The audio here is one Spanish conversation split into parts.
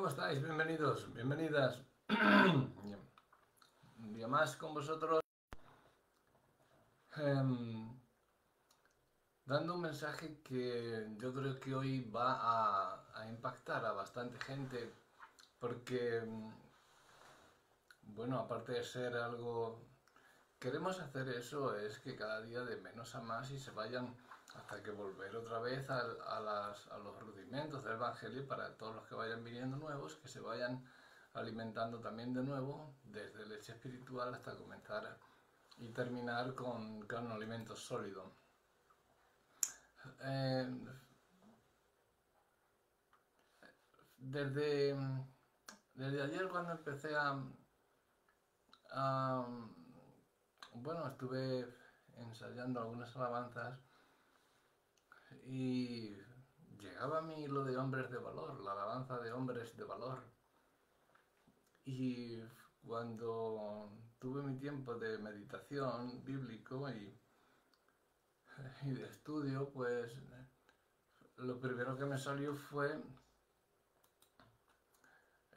¿Cómo estáis? Bienvenidos, bienvenidas. Un día más con vosotros, em, dando un mensaje que yo creo que hoy va a impactar a bastante gente, porque, bueno, aparte de ser algo, queremos hacer eso, es que cada día de menos a más y se vayan hasta que volver otra vez a los rudimentos del Evangelio para todos los que vayan viniendo nuevos, que se vayan alimentando también de nuevo, desde leche espiritual hasta comenzar y terminar con un alimento sólido. Eh, desde, desde ayer cuando empecé a, bueno, estuve ensayando algunas alabanzas y llegaba a mí lo de hombres de valor, la alabanza de hombres de valor. Y cuando tuve mi tiempo de meditación bíblico y de estudio, pues lo primero que me salió fue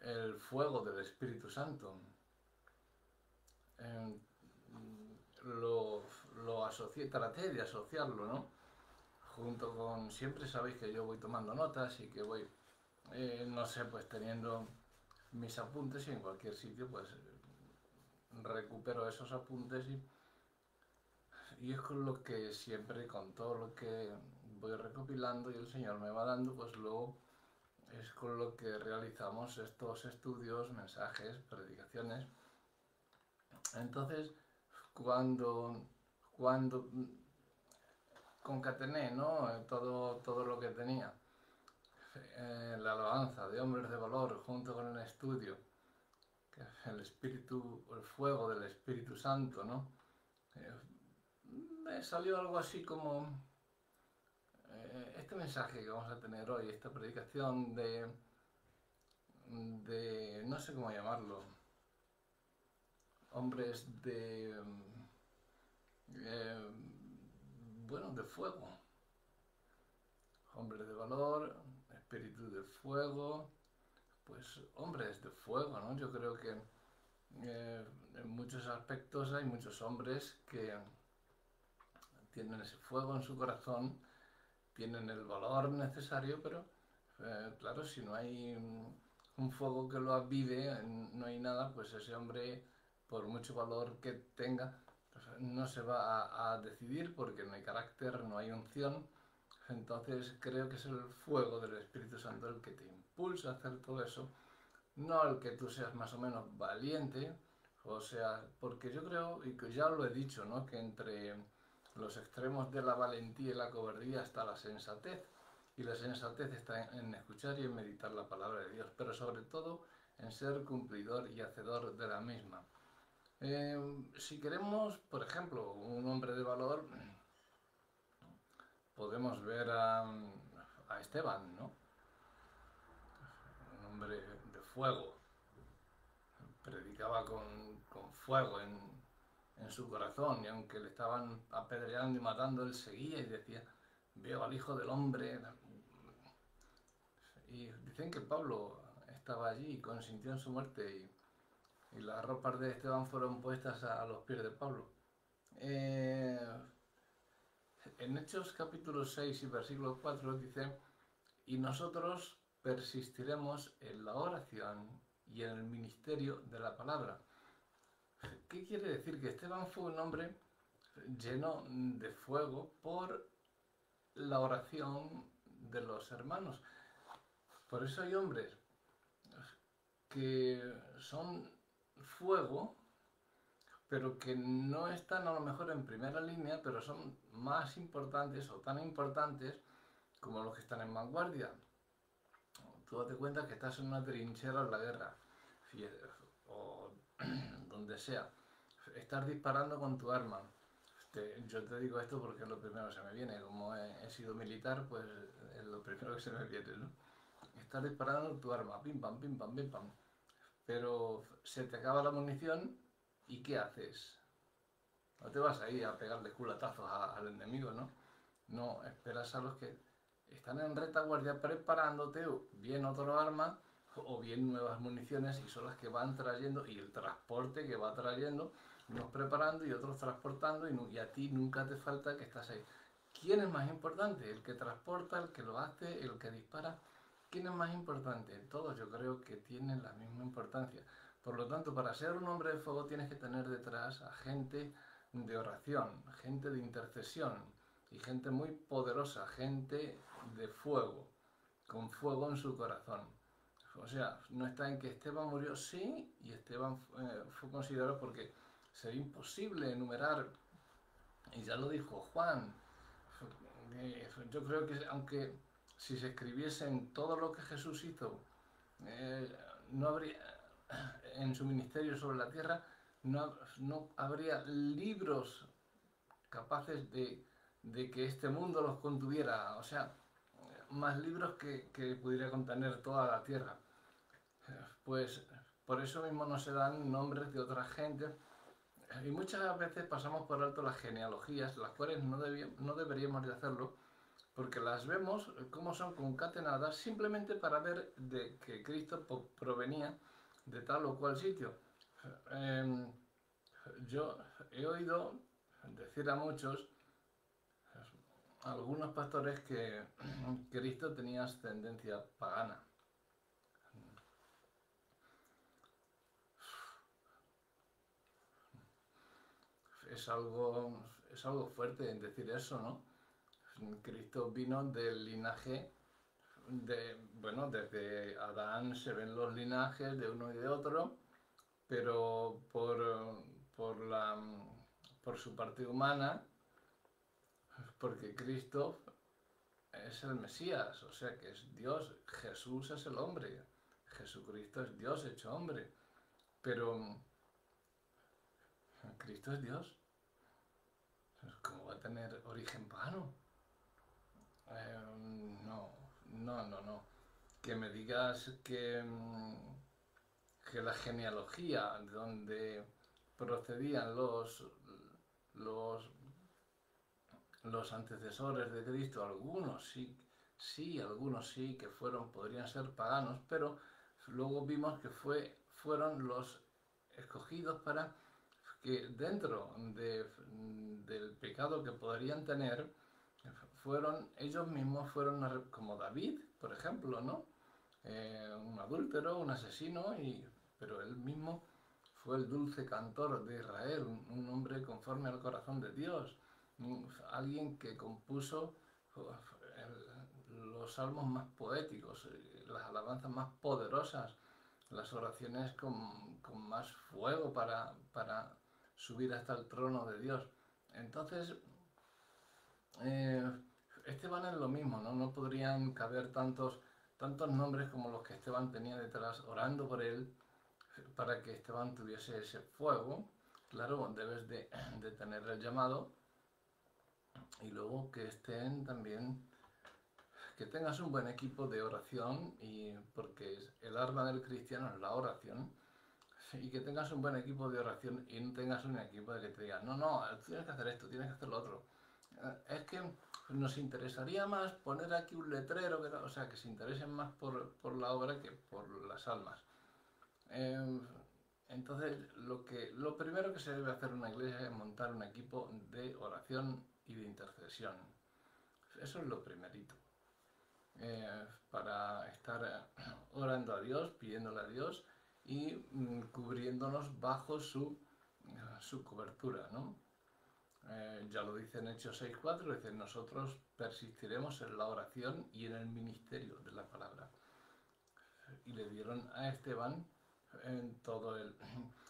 el fuego del Espíritu Santo. Eh, lo asocié, traté de asociarlo, ¿no? Junto con, siempre sabéis que yo voy tomando notas y que voy, no sé, pues teniendo mis apuntes y en cualquier sitio, pues recupero esos apuntes y es con lo que siempre, con todo lo que voy recopilando y el Señor me va dando, pues luego es con lo que realizamos estos estudios, mensajes, predicaciones. Entonces, cuando concatené, ¿no? Todo lo que tenía, la alabanza de hombres de valor junto con el estudio, que el espíritu, el fuego del Espíritu Santo, ¿no? Eh, Me salió algo así como este mensaje que vamos a tener hoy, esta predicación de no sé cómo llamarlo, hombres eh, bueno, de fuego, hombres de valor, espíritu de fuego, pues hombres de fuego, ¿no? Yo creo que en muchos aspectos hay muchos hombres que tienen ese fuego en su corazón, tienen el valor necesario, pero claro, si no hay un fuego que lo avive, no hay nada, pues ese hombre, por mucho valor que tenga, pues no se va a decidir porque no hay carácter, no hay unción. Entonces creo que es el fuego del Espíritu Santo el que te impulsa a hacer todo eso, no el que tú seas más o menos valiente, o sea, porque yo creo, y que ya lo he dicho, ¿no? Que entre los extremos de la valentía y la cobardía está la sensatez, y la sensatez está en escuchar y en meditar la palabra de Dios, pero sobre todo en ser cumplidor y hacedor de la misma. Si queremos, por ejemplo, un hombre de valor, podemos ver a Esteban, ¿no? Un hombre de fuego, predicaba con fuego en su corazón y aunque le estaban apedreando y matando, él seguía y decía, veo al Hijo del Hombre. Y dicen que Pablo estaba allí y consintió en su muerte y las ropas de Esteban fueron puestas a los pies de Pablo. Eh, en Hechos capítulo 6 y versículo 4 dice, y nosotros persistiremos en la oración y en el ministerio de la palabra. ¿Qué quiere decir? Que Esteban fue un hombre lleno de fuego por la oración de los hermanos. Por eso hay hombres que son fuego, pero que no están a lo mejor en primera línea, pero son más importantes o tan importantes como los que están en vanguardia. Tú date cuenta que estás en una trinchera en la guerra, o donde sea, estás disparando con tu arma. Yo te digo esto porque es lo primero que se me viene, como he sido militar, pues es lo primero que se me viene, ¿no? Estás disparando tu arma, pim pam, pim pam, pim pam, pero se te acaba la munición y ¿qué haces? No te vas ahí a pegarle culatazos al enemigo, ¿no? No, esperas a los que están en retaguardia preparándote bien otro arma o bien nuevas municiones, y son las que van trayendo, y el transporte que va trayendo, unos preparando y otros transportando, y a ti nunca te falta que estás ahí. ¿Quién es más importante? ¿El que transporta, el que lo hace, el que dispara? ¿Quién es más importante? Todos yo creo que tienen la misma importancia. Por lo tanto, para ser un hombre de fuego tienes que tener detrás a gente de oración, gente de intercesión y gente muy poderosa, gente de fuego, con fuego en su corazón. O sea, no está en que Esteban murió, sí, y Esteban fue considerado porque sería imposible enumerar, y ya lo dijo Juan, yo creo que aunque si se escribiesen todo lo que Jesús hizo, no habría, en su ministerio sobre la tierra, no habría libros capaces de que este mundo los contuviera, o sea, más libros que pudiera contener toda la tierra. Pues por eso mismo no se dan nombres de otra gente, y muchas veces pasamos por alto las genealogías, las cuales no deberíamos de hacerlo, porque las vemos como son concatenadas simplemente para ver de que Cristo provenía de tal o cual sitio. Eh, yo he oído decir a muchos, a algunos pastores, que Cristo tenía ascendencia pagana. Es algo fuerte en decir eso, ¿no? Cristo vino del linaje bueno, desde Adán se ven los linajes de uno y de otro, pero por su parte humana, porque Cristo es el Mesías, o sea que es Dios, Jesús es el hombre, Jesucristo es Dios hecho hombre, pero Cristo es Dios, ¿cómo va a tener origen pagano? No, no. Que me digas que la genealogía de donde procedían los, los antecesores de Cristo, algunos sí que podrían ser paganos, pero luego vimos que fueron los escogidos para que dentro del pecado que podrían tener, ellos mismos fueron, como David, por ejemplo, ¿no? Un adúltero, un asesino, pero él mismo fue el dulce cantor de Israel, un hombre conforme al corazón de Dios, alguien que compuso los salmos más poéticos, las alabanzas más poderosas, las oraciones con más fuego para subir hasta el trono de Dios. Entonces, Esteban es lo mismo, ¿no? No podrían caber tantos nombres como los que Esteban tenía detrás orando por él, para que Esteban tuviese ese fuego. Claro, debes de tener el llamado, y luego que estén también, que tengas un buen equipo de oración, y porque el arma del cristiano es la oración, y que tengas un buen equipo de oración y no tengas un equipo de que te diga, no, tienes que hacer esto, tienes que hacer lo otro. Es que nos interesaría más poner aquí un letrero, o sea, que se interesen más por la obra que por las almas. Entonces, lo primero que se debe hacer en una iglesia es montar un equipo de oración y de intercesión. Eso es lo primerito. Para estar orando a Dios, pidiéndole a Dios y cubriéndonos bajo su cobertura, ¿no? Ya lo dice en Hechos 6:4, dice: nosotros persistiremos en la oración y en el ministerio de la palabra. Y le dieron a Esteban en todo el...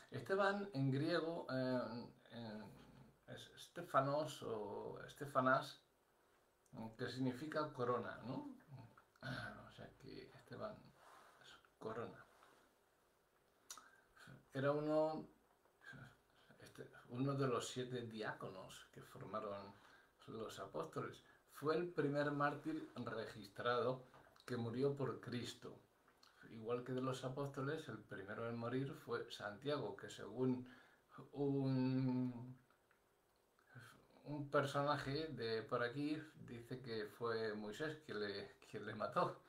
Esteban en griego es Stefanos o Estefanás, que significa corona, ¿no? O sea que Esteban es corona. Era uno de los 7 diáconos que formaron los apóstoles. Fue el primer mártir registrado que murió por Cristo. Igual que de los apóstoles, el primero en morir fue Santiago, que según un personaje de por aquí dice que fue Moisés quien le mató.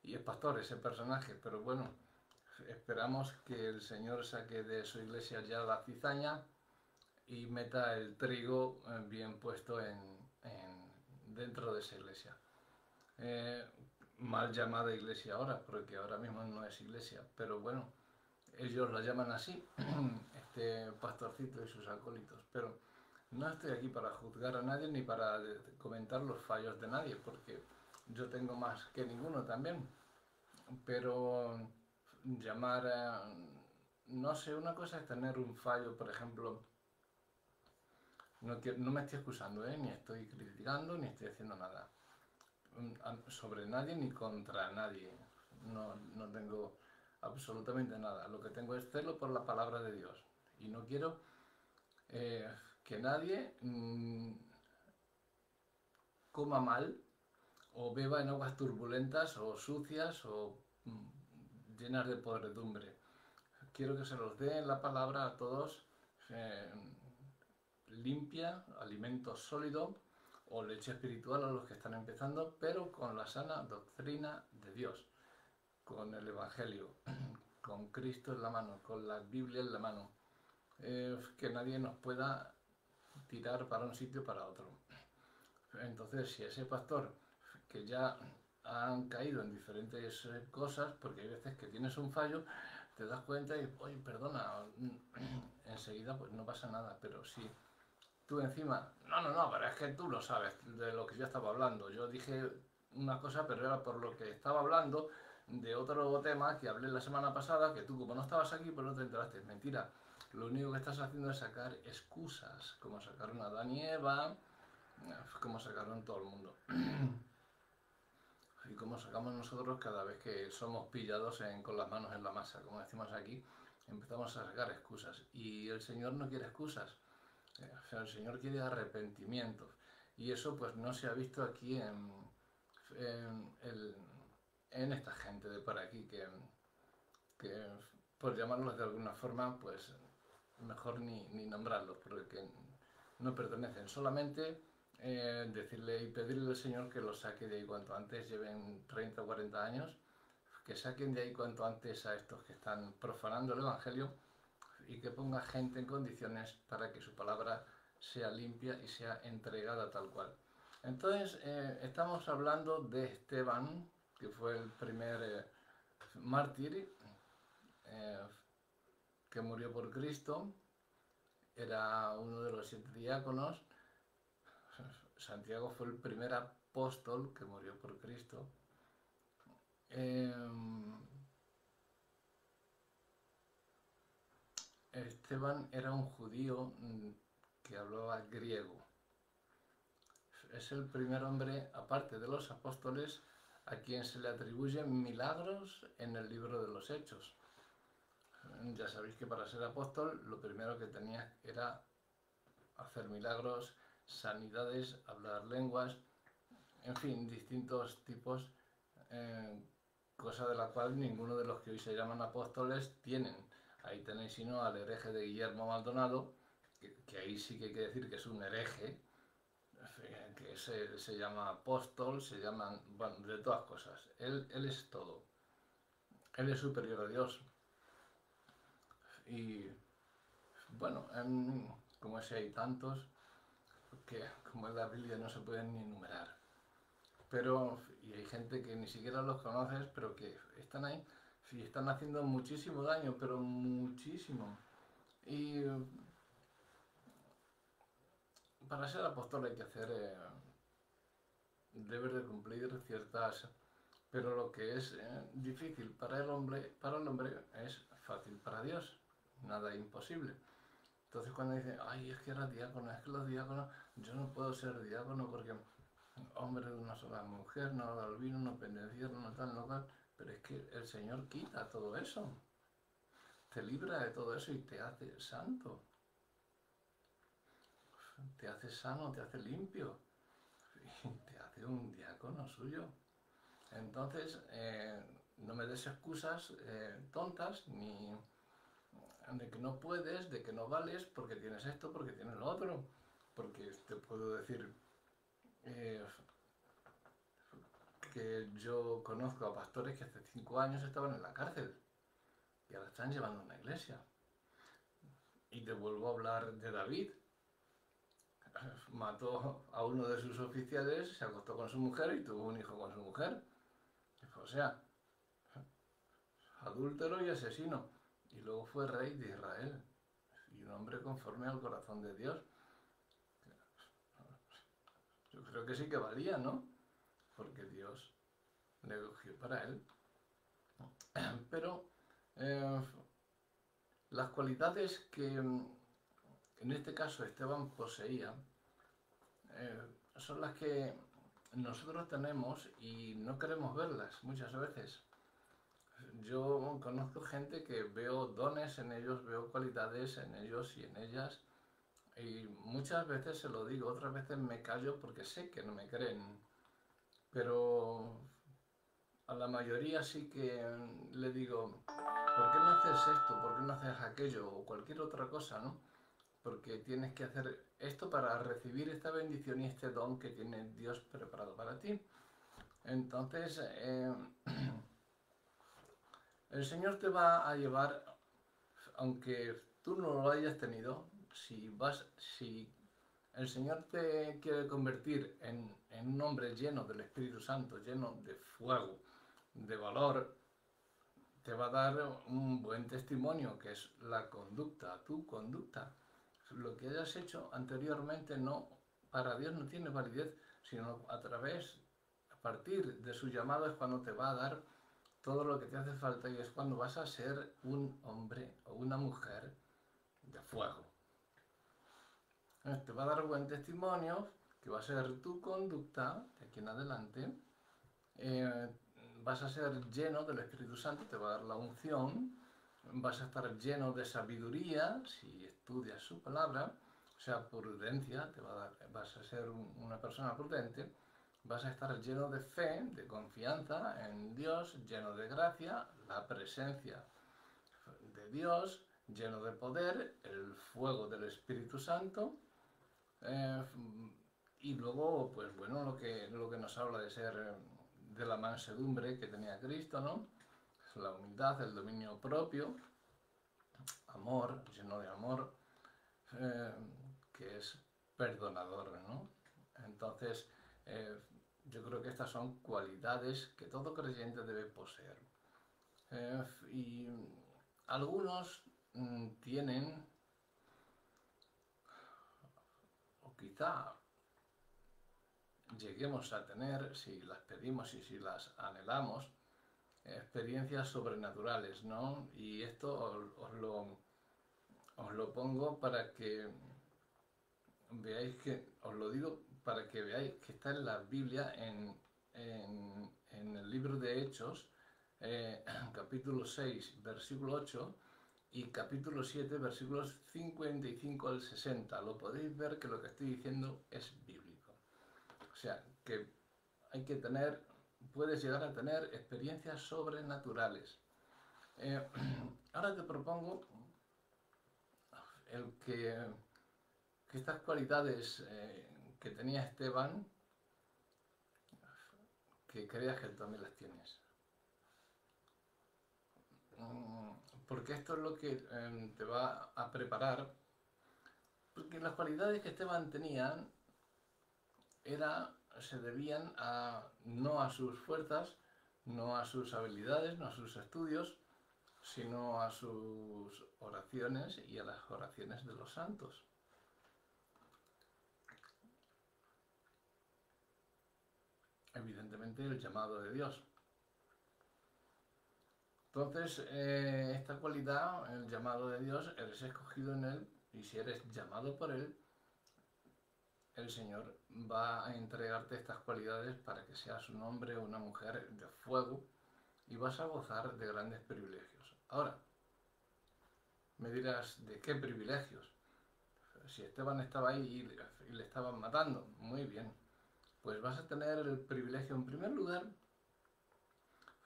y es pastor ese personaje, pero bueno, esperamos que el Señor saque de su iglesia ya la cizaña y meta el trigo bien puesto dentro de esa iglesia. Eh, Mal llamada iglesia ahora, porque ahora mismo no es iglesia, pero bueno, ellos la llaman así, este pastorcito y sus acólitos, pero no estoy aquí para juzgar a nadie ni para comentar los fallos de nadie, porque yo tengo más que ninguno también, pero llamar a... No sé, una cosa es tener un fallo, por ejemplo, no me estoy excusando, ni estoy criticando, ni estoy haciendo nada sobre nadie ni contra nadie. No tengo absolutamente nada. Lo que tengo es celo por la palabra de Dios. Y no quiero que nadie coma mal o beba en aguas turbulentas o sucias o llenas de podredumbre. Quiero que se los dé la palabra a todos eh, limpia, alimento sólido o leche espiritual a los que están empezando, pero con la sana doctrina de Dios, con el Evangelio, con Cristo en la mano, con la Biblia en la mano, que nadie nos pueda tirar para un sitio o para otro. Entonces, si ese pastor que ya han caído en diferentes cosas, porque hay veces que tienes un fallo, te das cuenta y, oye, perdona, enseguida pues no pasa nada, pero si tú encima, no, pero es que tú lo sabes de lo que yo estaba hablando, yo dije una cosa, pero era por lo que estaba hablando de otro tema que hablé la semana pasada, que tú como no estabas aquí, pues no te enteraste, mentira. Lo único que estás haciendo es sacar excusas, como sacaron a Adán y Eva, como sacaron todo el mundo. Y como sacamos nosotros cada vez que somos pillados con las manos en la masa, como decimos aquí, empezamos a sacar excusas. Y el Señor no quiere excusas, o sea, el Señor quiere arrepentimiento. Y eso pues no se ha visto aquí en, en esta gente de por aquí, que por llamarlos de alguna forma, pues mejor ni nombrarlos, porque no pertenecen. Solamente decirle y pedirle al Señor que los saque de ahí cuanto antes, lleven 30 o 40 años, que saquen de ahí cuanto antes a estos que están profanando el Evangelio y que ponga gente en condiciones para que su palabra sea limpia y sea entregada tal cual. Entonces, estamos hablando de Esteban, que fue el primer mártir que murió por Cristo, era uno de los 7 diáconos. Santiago fue el primer apóstol que murió por Cristo. Esteban era un judío que hablaba griego. Es el primer hombre, aparte de los apóstoles, a quien se le atribuyen milagros en el libro de los Hechos. Ya sabéis que para ser apóstol lo primero que tenía era hacer milagros, sanidades, hablar lenguas, en fin, distintos tipos, cosa de la cual ninguno de los que hoy se llaman apóstoles tienen. Ahí tenéis, si no, al hereje de Guillermo Maldonado, que ahí sí que hay que decir que es un hereje, que se llama apóstol, se llaman, bueno, de todas cosas. Él es todo. Él es superior a Dios. Y bueno, como ese hay tantos, que como en la Biblia no se pueden ni enumerar. Pero, y hay gente que ni siquiera los conoces, pero que están ahí, sí, están haciendo muchísimo daño, pero muchísimo. Y para ser apóstol hay que hacer, deber de cumplir ciertas, pero lo que es difícil para el hombre es fácil para Dios, nada imposible. Entonces cuando dicen, ay, es que era diácono, es que los diáconos, yo no puedo ser diácono porque hombre de una sola mujer, no da el vino, no pendenciero, no tal, no tal, pero es que el Señor quita todo eso, te libra de todo eso y te hace santo, te hace sano, te hace limpio y te hace un diácono suyo. Entonces, no me des excusas tontas ni de que no puedes, de que no vales, porque tienes esto, porque tienes lo otro. Porque te puedo decir que yo conozco a pastores que hace 5 años estaban en la cárcel y ahora están llevando una iglesia. Y te vuelvo a hablar de David. Mató a uno de sus oficiales, se acostó con su mujer y tuvo un hijo con su mujer. O sea, adúltero y asesino. Y luego fue rey de Israel. Y un hombre conforme al corazón de Dios. Yo creo que sí que valía, ¿no? Porque Dios le eligió para él. Pero las cualidades que en este caso Esteban poseía son las que nosotros tenemos y no queremos verlas muchas veces. Yo conozco gente que veo dones en ellos, veo cualidades en ellos y en ellas, y muchas veces se lo digo, otras veces me callo porque sé que no me creen, pero a la mayoría sí que le digo, ¿por qué no haces esto? ¿Por qué no haces aquello? O cualquier otra cosa, ¿no? Porque tienes que hacer esto para recibir esta bendición y este don que tiene Dios preparado para ti. Entonces, el Señor te va a llevar, aunque tú no lo hayas tenido, si el Señor te quiere convertir en un hombre lleno del Espíritu Santo, lleno de fuego, de valor, te va a dar un buen testimonio, que es la conducta, tu conducta. Lo que hayas hecho anteriormente no, para Dios no tiene validez, sino a partir de su llamado es cuando te va a dar todo lo que te hace falta y es cuando vas a ser un hombre o una mujer de fuego. Te va a dar buen testimonio, que va a ser tu conducta de aquí en adelante. Vas a ser lleno del Espíritu Santo, te va a dar la unción, vas a estar lleno de sabiduría si estudias su palabra, o sea, prudencia, vas a ser una persona prudente, vas a estar lleno de fe, de confianza en Dios, lleno de gracia, la presencia de Dios, lleno de poder, el fuego del Espíritu Santo, y luego, pues bueno, lo que nos habla de ser, de la mansedumbre que tenía Cristo, ¿no? La humildad, el dominio propio, amor, lleno de amor, eh, que es perdonador, ¿no? Entonces, yo creo que estas son cualidades que todo creyente debe poseer. Y algunos tienen, o quizá lleguemos a tener, si las pedimos y si las anhelamos, experiencias sobrenaturales, ¿no? Y esto os lo pongo para que veáis que, os lo digo para que veáis que está en la Biblia, en el libro de Hechos, capítulo 6, versículo 8, y capítulo 7, versículos 55 al 60. Lo podéis ver que lo que estoy diciendo es bíblico. O sea, que hay que tener, puedes llegar a tener experiencias sobrenaturales. Ahora te propongo el que estas cualidades que tenía Esteban, que creas que tú también las tienes. Porque esto es lo que te va a preparar, porque las cualidades que Esteban tenía se debían no a sus fuerzas, no a sus habilidades, no a sus estudios, sino a sus oraciones y a las oraciones de los santos. Evidentemente el llamado de Dios. Entonces, esta cualidad, el llamado de Dios, eres escogido en Él, y si eres llamado por Él, el Señor va a entregarte estas cualidades para que seas un hombre o una mujer de fuego y vas a gozar de grandes privilegios. Ahora, me dirás, ¿de qué privilegios? Si Esteban estaba ahí y le estaban matando, muy bien, pues vas a tener el privilegio, en primer lugar,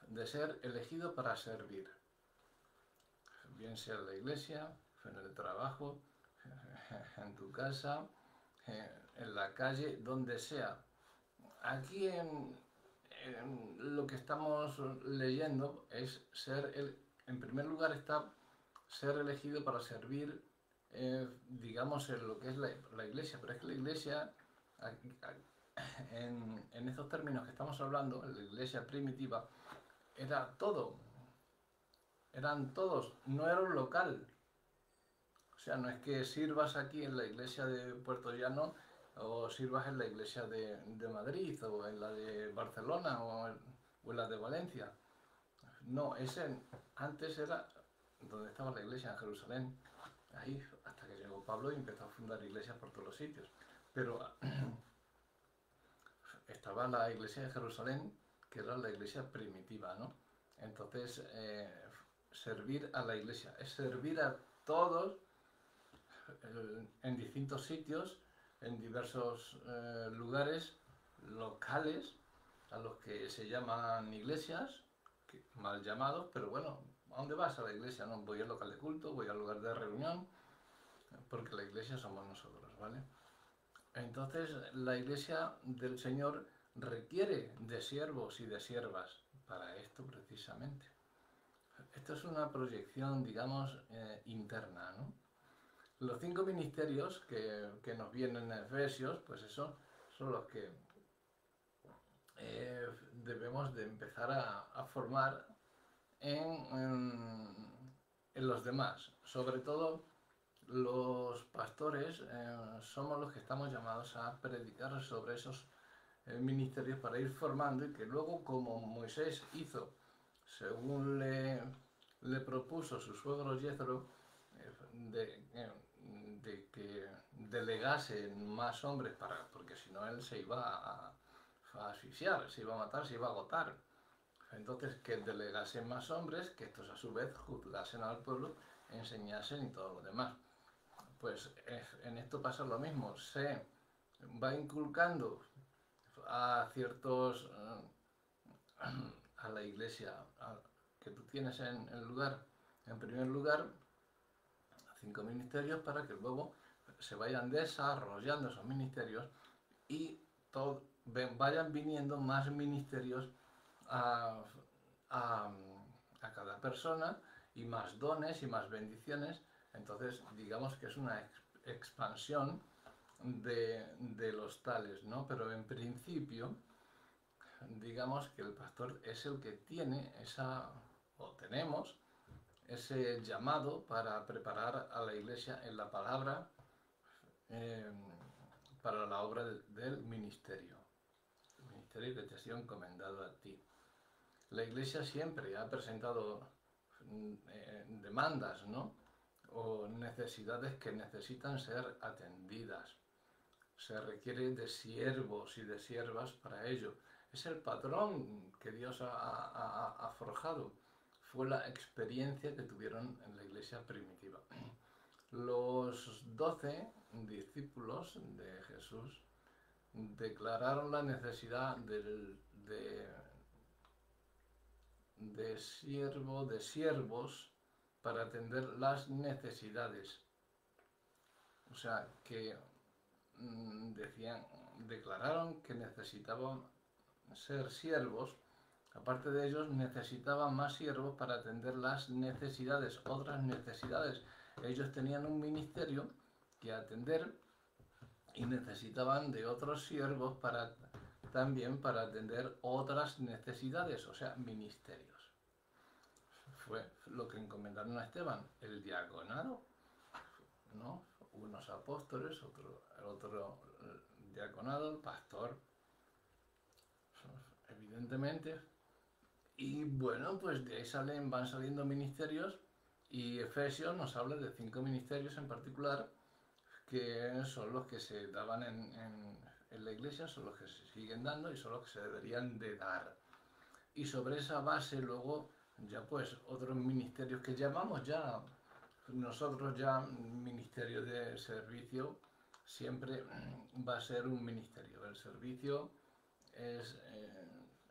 de ser elegido para servir, bien sea en la iglesia, en el trabajo, en tu casa, en la calle, donde sea. Aquí lo que estamos leyendo es en primer lugar está ser elegido para servir, digamos, en lo que es la iglesia, pero es que la iglesia, en estos términos que estamos hablando, la iglesia primitiva, era todo, eran todos, no era un local. O sea, no es que sirvas aquí en la iglesia de Puerto Llano o sirvas en la iglesia de Madrid o en la de Barcelona o en la de Valencia. No, antes era donde estaba la iglesia en Jerusalén, ahí hasta que llegó Pablo y empezó a fundar iglesias por todos los sitios. Pero estaba la iglesia de Jerusalén, que era la iglesia primitiva, ¿no? Entonces, servir a la iglesia es servir a todos en distintos sitios, en diversos lugares locales, a los que se llaman iglesias, mal llamados, pero bueno, ¿a dónde vas? A la iglesia, no, voy al local de culto, voy al lugar de reunión, porque la iglesia somos nosotros, ¿vale? Entonces, la iglesia del Señor requiere de siervos y de siervas para esto precisamente. Esto es una proyección, digamos, interna, ¿no? Los 5 ministerios que nos vienen en Efesios, pues eso son los que debemos de empezar a formar en los demás. Sobre todo los pastores somos los que estamos llamados a predicar sobre esos ministerios para ir formando y que luego, como Moisés hizo, según le propuso su suegro Jethro, de que delegase más hombres porque si no él se iba a asfixiar, se iba a matar, se iba a agotar. Entonces, que delegasen más hombres, que estos a su vez juzgasen al pueblo, enseñasen y todo lo demás. Pues en esto pasa lo mismo, se va inculcando a ciertos, a la iglesia que tú tienes en el lugar, en primer lugar, 5 ministerios para que luego se vayan desarrollando esos ministerios y vayan viniendo más ministerios a cada persona y más dones y más bendiciones. Entonces, digamos que es una expansión de los tales, ¿no? Pero en principio, digamos que el pastor es el que tiene o tenemos, ese llamado para preparar a la iglesia en la palabra para la obra del ministerio. El ministerio que te ha sido encomendado a ti. La iglesia siempre ha presentado demandas, ¿no? O necesidades que necesitan ser atendidas. Se requiere de siervos y de siervas para ello. Es el patrón que Dios ha forjado. Fue la experiencia que tuvieron en la iglesia primitiva. Los 12 discípulos de Jesús declararon la necesidad de siervos para atender las necesidades. O sea, que declararon que necesitaban ser siervos. Aparte de ellos, necesitaban más siervos para atender las necesidades, otras necesidades. Ellos tenían un ministerio que atender y necesitaban de otros siervos también para atender otras necesidades, o sea, ministerios. Fue lo que encomendaron a Esteban, el diaconado, ¿no? Unos apóstoles, otro diaconado, el pastor, evidentemente. Y bueno, pues de ahí van saliendo ministerios y Efesios nos habla de 5 ministerios en particular que son los que se daban en la iglesia, son los que se siguen dando y son los que se deberían de dar. Y sobre esa base luego ya pues otros ministerios que llamamos ya nosotros ya ministerio de servicio siempre va a ser un ministerio. El servicio es,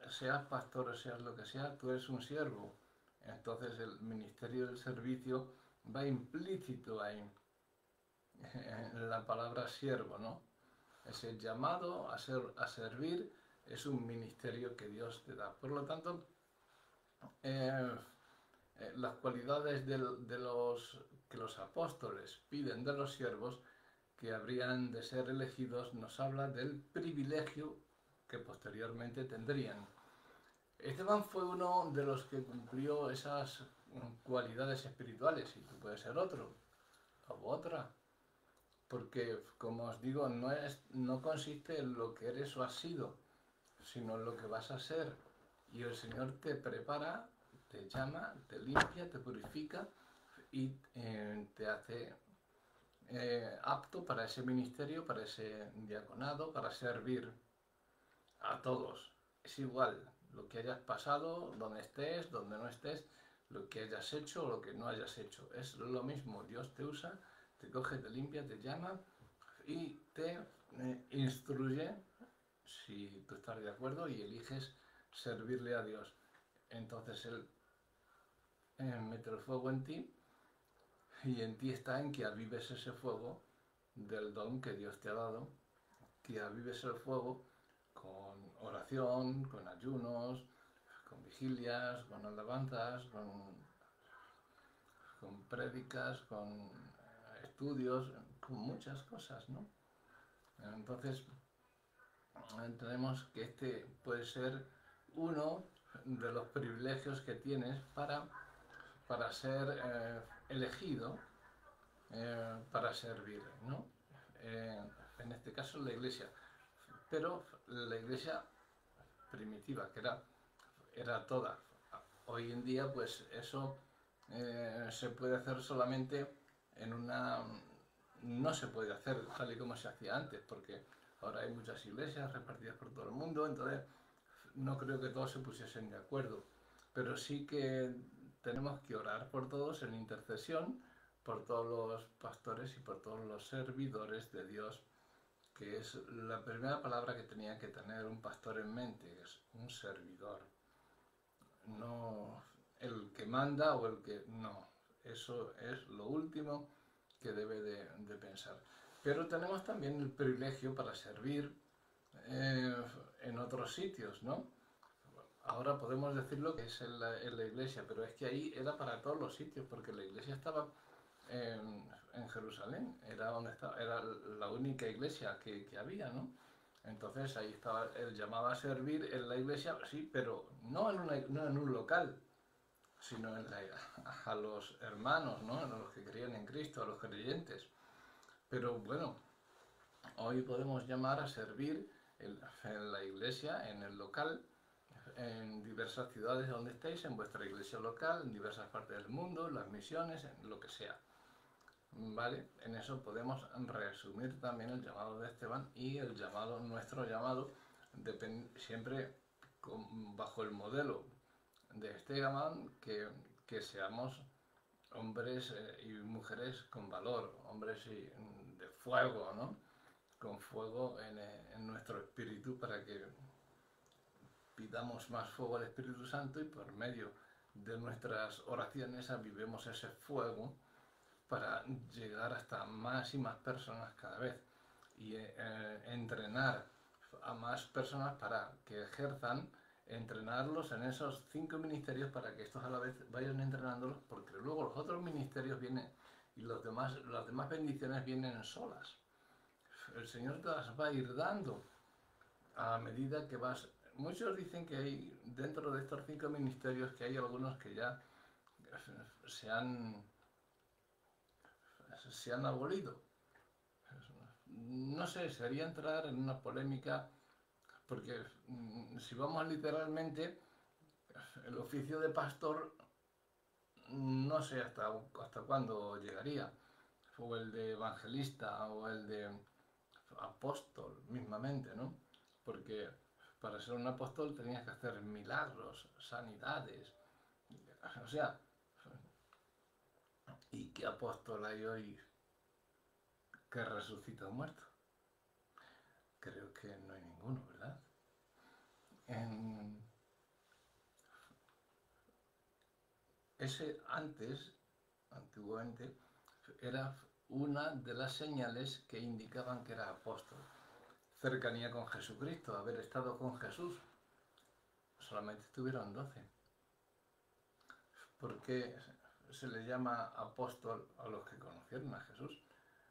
seas pastor o seas lo que sea, tú eres un siervo. Entonces el ministerio del servicio va implícito ahí, en la palabra siervo, ¿no? Es el llamado a servir es un ministerio que Dios te da. Por lo tanto, eh, las cualidades que los apóstoles piden de los siervos que habrían de ser elegidos nos habla del privilegio que posteriormente tendrían. Esteban fue uno de los que cumplió esas cualidades espirituales y tú puedes ser otro o otra, porque como os digo, no consiste en lo que eres o has sido, sino en lo que vas a ser. Y el Señor te prepara, te llama, te limpia, te purifica y te hace apto para ese ministerio, para ese diaconado, para servir a todos. Es igual lo que hayas pasado, donde estés, donde no estés, lo que hayas hecho o lo que no hayas hecho. Es lo mismo, Dios te usa, te coge, te limpia, te llama y te instruye si tú estás de acuerdo y eliges servirle a Dios. Entonces Él mete el fuego en ti y en ti está en que avives ese fuego del don que Dios te ha dado, que avives el fuego con oración, con ayunos, con vigilias, con alabanzas, con prédicas, con estudios, con muchas cosas, ¿no? Entonces, tenemos que este puede ser uno de los privilegios que tienes para ser elegido para servir, ¿no? En este caso la iglesia, pero la iglesia primitiva, que era toda. Hoy en día, pues eso se puede hacer solamente en una... No se puede hacer tal y como se hacía antes, porque ahora hay muchas iglesias repartidas por todo el mundo, entonces no creo que todos se pusiesen de acuerdo. Pero sí que tenemos que orar por todos en intercesión, por todos los pastores y por todos los servidores de Dios, que es la primera palabra que tenía que tener un pastor en mente, es un servidor. No el que manda o el que... No, eso es lo último que debe de pensar. Pero tenemos también el privilegio para servir en otros sitios, ¿no? Ahora podemos decirlo que es en la iglesia, pero es que ahí era para todos los sitios, porque la iglesia estaba en Jerusalén, era la única iglesia que había, ¿no? Entonces ahí estaba, él llamaba a servir en la iglesia, sí, pero no en un local, sino a los hermanos, ¿no? A los que creían en Cristo, a los creyentes. Pero bueno, hoy podemos llamar a servir en la iglesia, en el local, en diversas ciudades donde estéis, en vuestra iglesia local, en diversas partes del mundo, en las misiones, en lo que sea. ¿Vale? En eso podemos resumir también el llamado de Esteban y el llamado, nuestro llamado, siempre bajo el modelo de Esteban, que seamos hombres y mujeres con valor, hombres de fuego, ¿no? Con fuego en nuestro espíritu para que pidamos más fuego al Espíritu Santo y por medio de nuestras oraciones avivemos ese fuego para llegar hasta más y más personas cada vez y entrenar a más personas para que ejerzan, entrenarlos en esos 5 ministerios para que estos a la vez vayan entrenándolos, porque luego los otros ministerios vienen y las demás bendiciones vienen solas. El Señor te las va a ir dando a medida que vas. Muchos dicen que hay dentro de estos 5 ministerios que hay algunos que ya se han abolido. No sé, sería entrar en una polémica, porque si vamos literalmente, el oficio de pastor no sé hasta cuándo llegaría, o el de evangelista, o el de apóstol mismamente, ¿no? Porque para ser un apóstol tenías que hacer milagros, sanidades, o sea, ¿y qué apóstol hay hoy que resucita un muerto? Creo que no hay ninguno, ¿verdad? Antiguamente, era una de las señales que indicaban que era apóstol. cercanía con Jesucristo, haber estado con Jesús. Solamente estuvieron 12. ¿Por qué se les llama apóstol a los que conocieron a Jesús?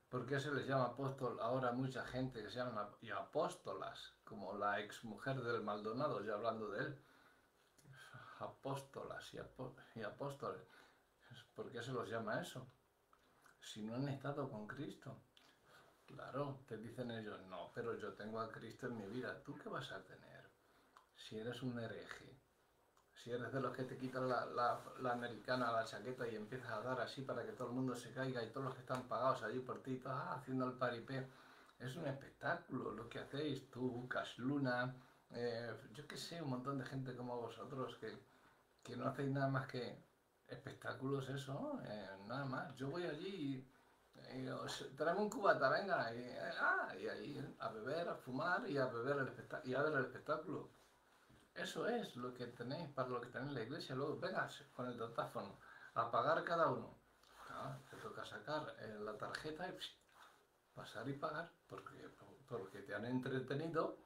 ¿Por qué se les llama apóstol ahora a mucha gente que se llaman y apóstolas, como la exmujer del Maldonado, ya hablando de él? Apóstolas y apóstoles. ¿Por qué se los llama eso? Si no han estado con Cristo. Claro, te dicen ellos, no, pero yo tengo a Cristo en mi vida. ¿Tú qué vas a tener? Si eres un hereje, si eres de los que te quitan la americana, la chaqueta y empiezas a dar así para que todo el mundo se caiga y todos los que están pagados allí por ti, haciendo el paripé, es un espectáculo lo que hacéis tú, Cash Luna, yo qué sé, un montón de gente como vosotros que no hacéis nada más que espectáculos, eso, nada más. Yo voy allí y traeme un cubata, venga, y ahí a beber, a fumar y a beber y a ver el espectáculo. Eso es lo que tenéis, para lo que tenéis la iglesia. Luego, vengas con el datáfono a pagar cada uno. Te toca sacar la tarjeta y pasar y pagar, porque te han entretenido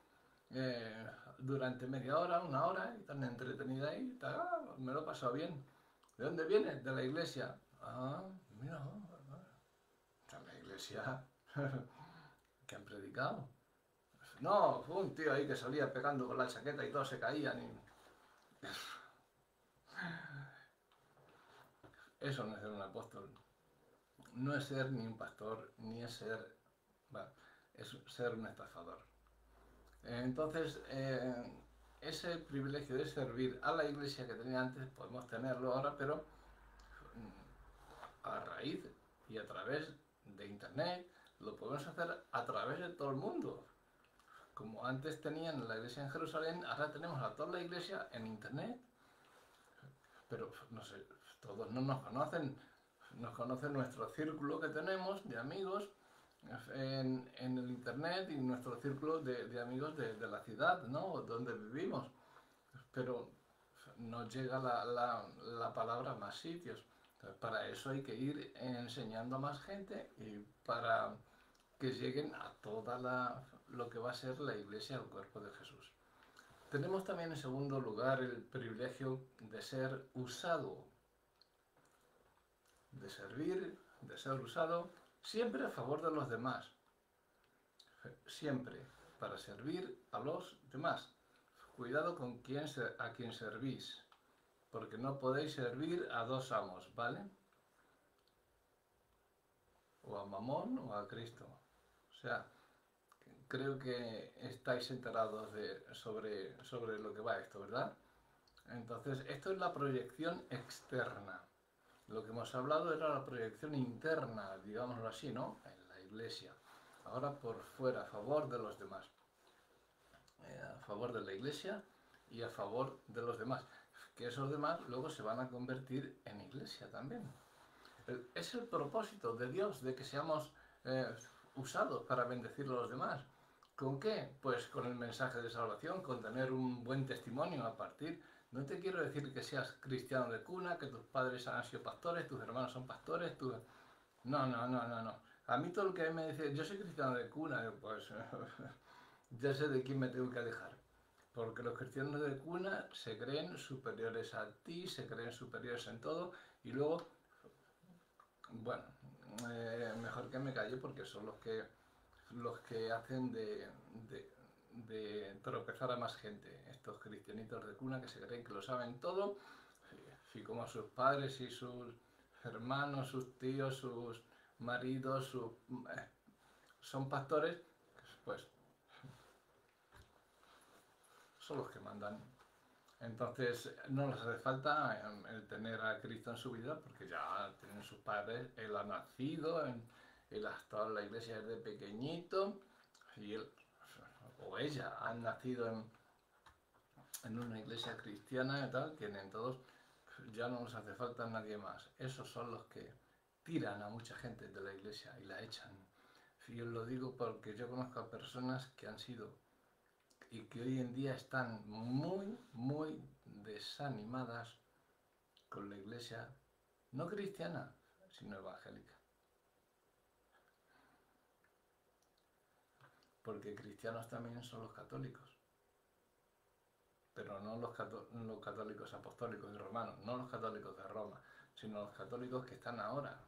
durante media hora, una hora, y te han entretenido ahí. Me lo he pasado bien. ¿De dónde vienes? De la iglesia. Mira, de la iglesia que han predicado. No, fue un tío ahí que salía pegando con la chaqueta y todos se caían. Eso no es ser un apóstol. No es ser ni un pastor, ni es ser... Bueno, es ser un estafador. Entonces, ese privilegio de servir a la iglesia que tenía antes, podemos tenerlo ahora, pero a raíz y a través de internet, lo podemos hacer a través de todo el mundo. Como antes tenían la iglesia en Jerusalén, ahora tenemos a toda la iglesia en internet. Pero no sé, todos no nos conocen nuestro círculo que tenemos de amigos en el internet y nuestro círculo de amigos de la ciudad, ¿no? Donde vivimos. Pero no llega la palabra a más sitios. Entonces, para eso hay que ir enseñando a más gente y para que lleguen a toda lo que va a ser la iglesia, el cuerpo de Jesús. Tenemos también en segundo lugar el privilegio de ser usado, de servir, de ser usado, siempre a favor de los demás, siempre para servir a los demás. Cuidado con a quien servís, porque no podéis servir a dos amos, ¿vale? O a Mamón o a Cristo. O sea, creo que estáis enterados sobre lo que va esto, ¿verdad? Entonces, esto es la proyección externa. Lo que hemos hablado era la proyección interna, digámoslo así, ¿no? En la iglesia. Ahora por fuera, a favor de los demás. A favor de la iglesia y a favor de los demás. Que esos demás luego se van a convertir en iglesia también. Es el propósito de Dios, de que seamos usados para bendecir a los demás. ¿Con qué? Pues con el mensaje de salvación, con tener un buen testimonio a partir. No te quiero decir que seas cristiano de cuna, que tus padres han sido pastores, tus hermanos son pastores, No, no, no, no, no. A mí todo el que me dice, yo soy cristiano de cuna, pues ya sé de quién me tengo que alejar. Porque los cristianos de cuna se creen superiores a ti, se creen superiores en todo, y luego, bueno, mejor que me calle porque son los que hacen de tropezar a más gente, estos cristianitos de cuna que se creen que lo saben todo, y como sus padres y sus hermanos, sus tíos, sus maridos, son pastores, pues son los que mandan. Entonces no les hace falta el tener a Cristo en su vida porque ya tienen sus padres, él ha nacido, él ha estado en la iglesia desde pequeñito y él o ella han nacido en una iglesia cristiana y tal, tienen todos, ya no les hace falta nadie más. Esos son los que tiran a mucha gente de la iglesia y la echan. Y os lo digo porque yo conozco a personas que han sido y que hoy en día están muy, muy desanimadas con la iglesia, no cristiana, sino evangélica. porque cristianos también son los católicos, pero no los católicos apostólicos y romanos, no los católicos de Roma, sino los católicos que están ahora,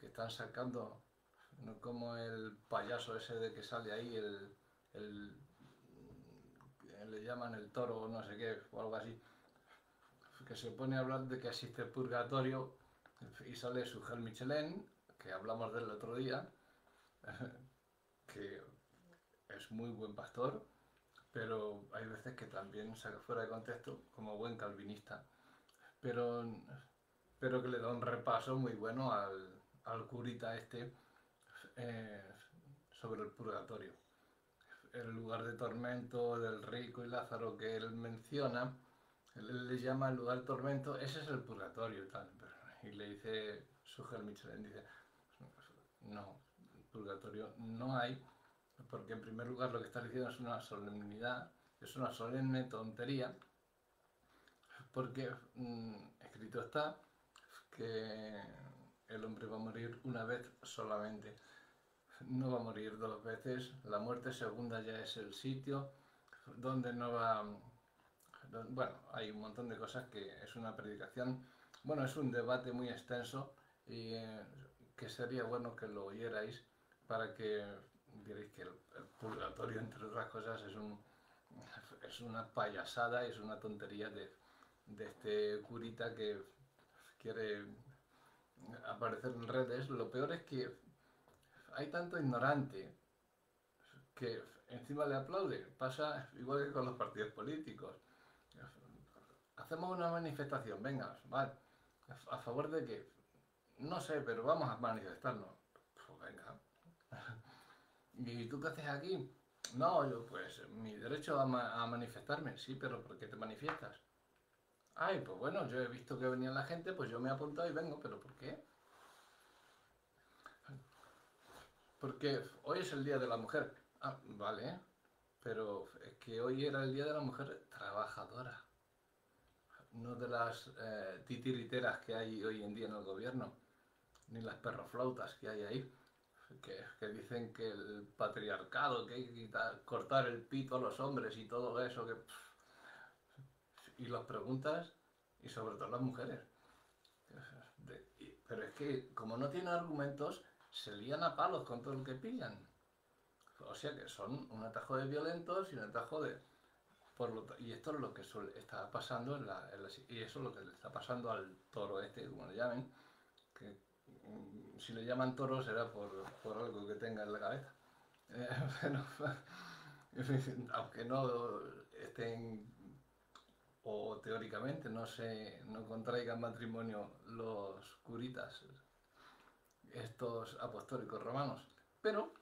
que están sacando, no como el payaso ese de que sale ahí, el le llaman el toro o no sé qué, o algo así, que se pone a hablar de que existe el purgatorio y sale su Sujel Michelén, que hablamos del otro día, que es muy buen pastor, pero hay veces que también saca fuera de contexto como buen calvinista, pero, pero que le da un repaso muy bueno al curita este eh, sobre el purgatorio. El lugar de tormento del rico y Lázaro que él menciona, él le llama el lugar de tormento, ese es el purgatorio y tal. Y le dice Sujel Michelin, dice, no, purgatorio no hay, porque en primer lugar lo que está diciendo es una solemnidad, es una solemne tontería, porque escrito está que el hombre va a morir una vez solamente, no va a morir dos veces, la muerte segunda ya es el sitio donde no va... Bueno, hay un montón de cosas que es una predicación, bueno, es un debate muy extenso y que sería bueno que lo oyerais para que diréis que el purgatorio, entre otras cosas, es una payasada, es una tontería de este curita que quiere aparecer en redes. Lo peor es que hay tanto ignorante que encima le aplaude. Pasa igual que con los partidos políticos. Hacemos una manifestación, venga, vale, a favor de que, no sé, pero vamos a manifestarnos. Pues venga. ¿Y tú qué haces aquí? No, yo pues mi derecho a manifestarme, sí, pero ¿por qué te manifiestas? Ay, pues bueno, yo he visto que venía la gente, pues yo me he apuntado y vengo, pero ¿por qué? Porque hoy es el Día de la Mujer. Ah, vale, pero es que hoy era el Día de la Mujer trabajadora, no de las titiriteras que hay hoy en día en el gobierno, ni las perroflautas que hay ahí, que dicen que el patriarcado, que hay que cortar el pito a los hombres y todo eso, y las preguntas, y sobre todo las mujeres. Pero es que como no tienen argumentos, se lían a palos con todo el que pillan. O sea que son un atajo de violentos y un atajo de... y esto es lo que está pasando y eso es lo que le está pasando al toro este, como le llamen, que si le llaman toro será por algo que tenga en la cabeza. Pero, aunque no estén o teóricamente no contraigan matrimonio los curitas, estos apostólicos romanos, pero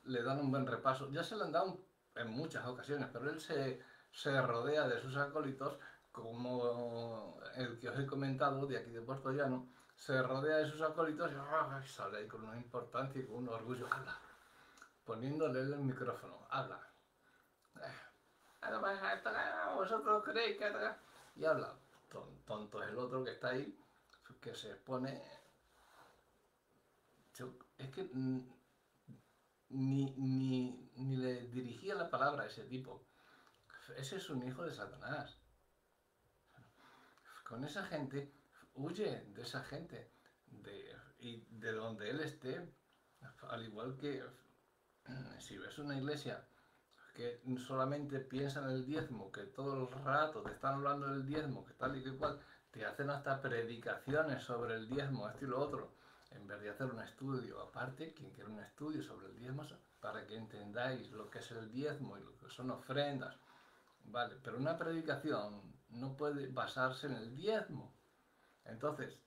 le dan un buen repaso. Ya se le han dado en muchas ocasiones, pero él se rodea de sus acólitos, como el que os he comentado de aquí de Puerto Llano, se rodea de sus acólitos y sale ahí con una importancia y con un orgullo, habla, poniéndole el micrófono, habla. Vosotros creéis que... Y habla, tonto es el otro que está ahí, que se expone... Es que ni le dirigía la palabra a ese tipo. Ese es un hijo de Satanás. Con esa gente, huye de esa gente. Y de donde él esté, al igual que si ves una iglesia que solamente piensa en el diezmo, que todo el rato te están hablando del diezmo, que tal y que cual, te hacen hasta predicaciones sobre el diezmo, esto y lo otro, en vez de hacer un estudio aparte, quien quiere un estudio sobre el diezmo, para que entendáis lo que es el diezmo y lo que son ofrendas, vale, pero una predicación no puede basarse en el diezmo. Entonces,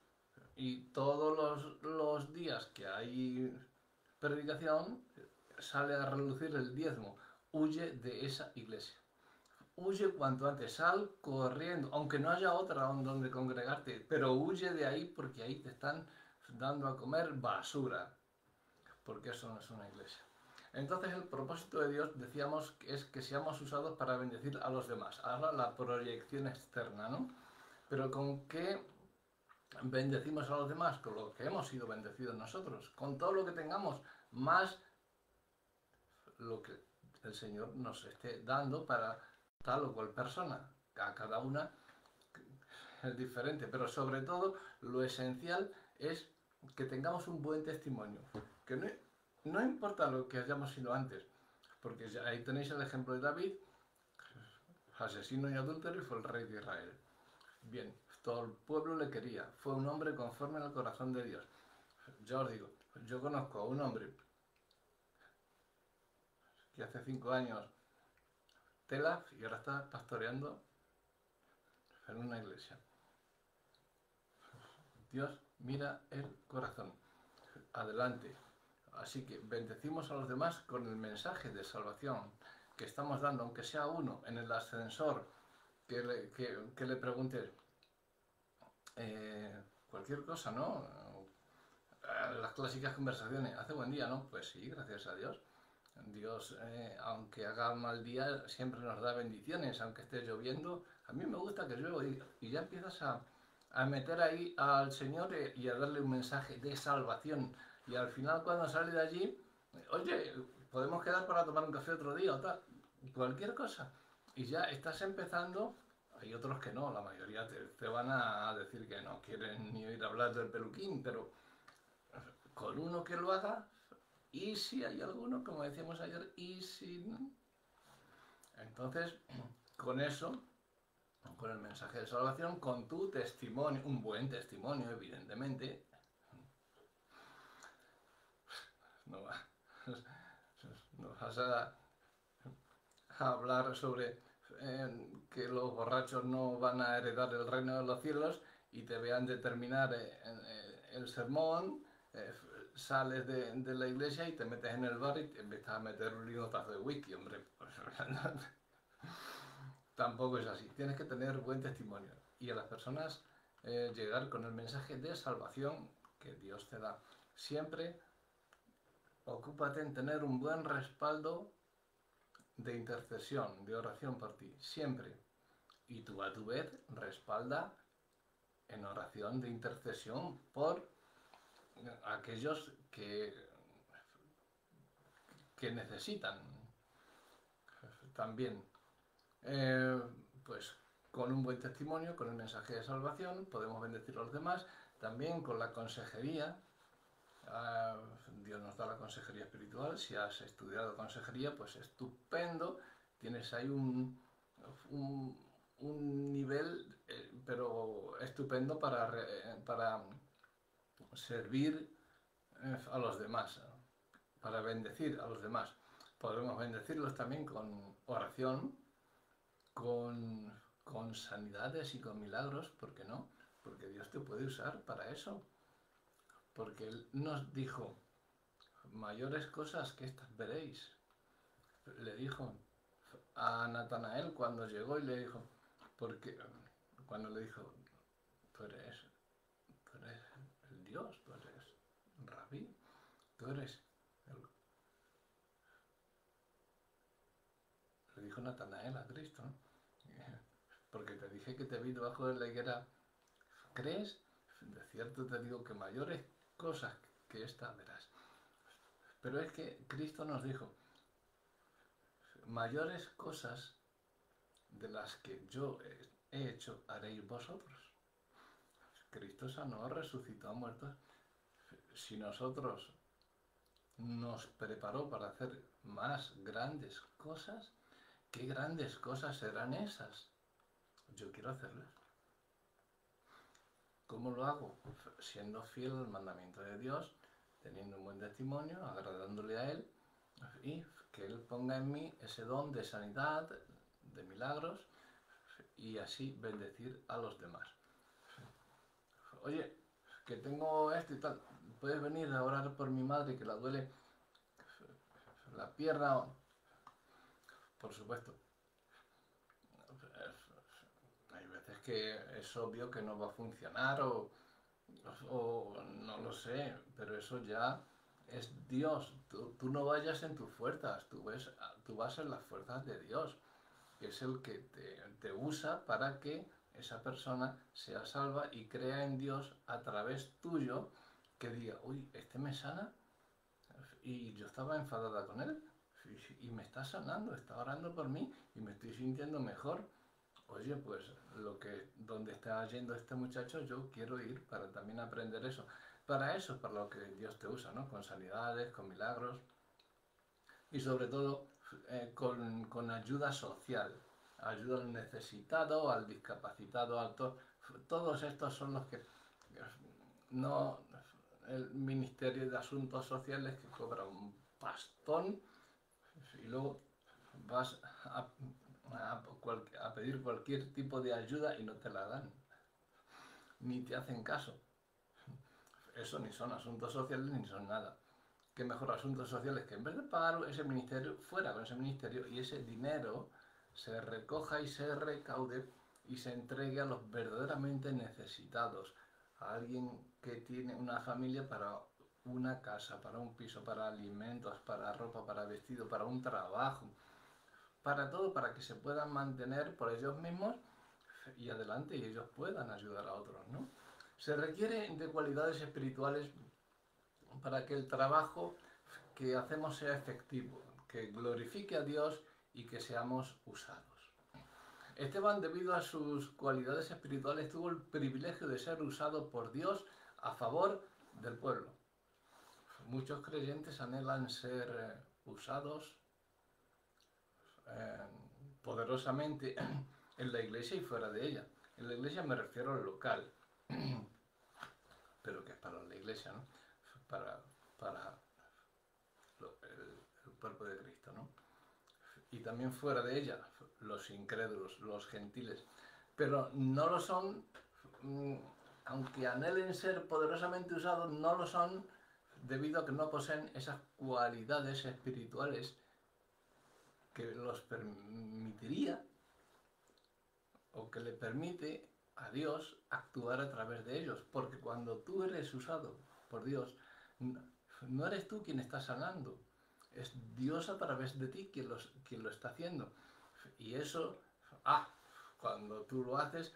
y todos los días que hay predicación, sale a relucir el diezmo. Huye de esa iglesia. Huye cuanto antes, sal corriendo, aunque no haya otra donde congregarte, pero huye de ahí porque ahí te están dando a comer basura, porque eso no es una iglesia. Entonces el propósito de Dios, decíamos, es que seamos usados para bendecir a los demás. Ahora la proyección externa, ¿no? Pero ¿con qué bendecimos a los demás? Con lo que hemos sido bendecidos nosotros, con todo lo que tengamos, más lo que el Señor nos esté dando para tal o cual persona. A cada una es diferente, pero sobre todo lo esencial es que tengamos un buen testimonio, que no importa lo que hayamos sido antes, porque ahí tenéis el ejemplo de David, asesino y adúltero, y fue el rey de Israel. Bien, todo el pueblo le quería, fue un hombre conforme al corazón de Dios. Ya os digo, yo conozco a un hombre que hace 5 años tela y ahora está pastoreando en una iglesia. Dios mira el corazón. Adelante. Así que bendecimos a los demás con el mensaje de salvación que estamos dando, aunque sea uno en el ascensor, que le pregunte cualquier cosa, ¿no? Las clásicas conversaciones. ¿Hace buen día, no? Pues sí, gracias a Dios. Dios, aunque haga mal día, siempre nos da bendiciones, aunque esté lloviendo. A mí me gusta que llueva y ya empiezas a meter ahí al Señor y a darle un mensaje de salvación. Y al final, cuando sale de allí, oye, podemos quedar para tomar un café otro día o tal, cualquier cosa. Y ya estás empezando. Hay otros que no, la mayoría te van a decir que no quieren ni oír hablar del peluquín, pero con uno que lo haga, y si hay alguno, como decíamos ayer, y si no. Entonces, con eso, con el mensaje de salvación, con tu testimonio, un buen testimonio, evidentemente, no, no vas a hablar sobre que los borrachos no van a heredar el reino de los cielos y te vean determinar el sermón, sales de la iglesia y te metes en el bar y te empiezas a meter un ligotazo de whisky, hombre. Tampoco es así. Tienes que tener buen testimonio y a las personas llegar con el mensaje de salvación que Dios te da. Siempre ocúpate en tener un buen respaldo de intercesión, de oración por ti, siempre. Y tú a tu vez respalda en oración de intercesión por aquellos que necesitan también. Pues con un buen testimonio, con el mensaje de salvación, podemos bendecir a los demás, también con la consejería. Dios nos da la consejería espiritual. Si has estudiado consejería, pues estupendo, tienes ahí un nivel, pero estupendo para servir a los demás, para bendecir a los demás. Podremos bendecirlos también con oración, con sanidades y con milagros, ¿por qué no? Porque Dios te puede usar para eso. Porque Él nos dijo, mayores cosas que estas veréis. Le dijo a Natanael cuando llegó y le dijo, porque cuando le dijo, tú eres el Dios, tú eres Rabí, tú eres le dijo Natanael a Cristo, ¿no? Porque te dije que te vi debajo de la higuera, ¿crees? De cierto te digo que mayores cosas que esta verás. Pero es que Cristo nos dijo, mayores cosas de las que yo he hecho haréis vosotros. Cristo sanó, resucitó a muertos. Si nosotros nos preparó para hacer más grandes cosas, ¿qué grandes cosas serán esas? Yo quiero hacerlas. ¿Cómo lo hago? Siendo fiel al mandamiento de Dios, teniendo un buen testimonio, agradándole a Él y que Él ponga en mí ese don de sanidad, de milagros y así bendecir a los demás. Oye, que tengo esto y tal, ¿puedes venir a orar por mi madre que la duele la pierna? Por supuesto. Hay veces que es obvio que no va a funcionar o no lo sé, pero eso ya es Dios. Tú no vayas en tus fuerzas, tú vas en las fuerzas de Dios, que es el que te usa para que esa persona sea salva y crea en Dios a través tuyo, que diga, uy, este me sana y yo estaba enfadada con él y me está sanando, está orando por mí y me estoy sintiendo mejor. Oye, pues donde está yendo este muchacho, yo quiero ir para también aprender eso. Para eso es para lo que Dios te usa, ¿no? Con sanidades, con milagros y sobre todo con ayuda social, ayuda al necesitado, al discapacitado, todos estos son los que no el Ministerio de Asuntos Sociales que cobra un pastón y luego vas a pedir cualquier tipo de ayuda y no te la dan, ni te hacen caso. Eso ni son asuntos sociales ni son nada. Qué mejor asuntos sociales que en vez de pagar ese ministerio, fuera con ese ministerio y ese dinero se recoja y se recaude y se entregue a los verdaderamente necesitados, a alguien que tiene una familia para una casa, para un piso, para alimentos, para ropa, para vestido, para un trabajo, para todo, para que se puedan mantener por ellos mismos y adelante y ellos puedan ayudar a otros, ¿no? Se requiere de cualidades espirituales para que el trabajo que hacemos sea efectivo, que glorifique a Dios y que seamos usados. Esteban, debido a sus cualidades espirituales, tuvo el privilegio de ser usado por Dios a favor del pueblo. Muchos creyentes anhelan ser usados poderosamente en la iglesia y fuera de ella. En la iglesia me refiero al local, pero que es para la iglesia, ¿no? Para el cuerpo de Cristo, ¿no? Y también fuera de ella, los incrédulos, los gentiles. Pero no lo son, aunque anhelen ser poderosamente usados, no lo son debido a que no poseen esas cualidades espirituales que los permitiría o que le permite a Dios actuar a través de ellos. Porque cuando tú eres usado por Dios, no eres tú quien está sanando, es Dios a través de ti quien lo está haciendo. Y eso, cuando tú lo haces,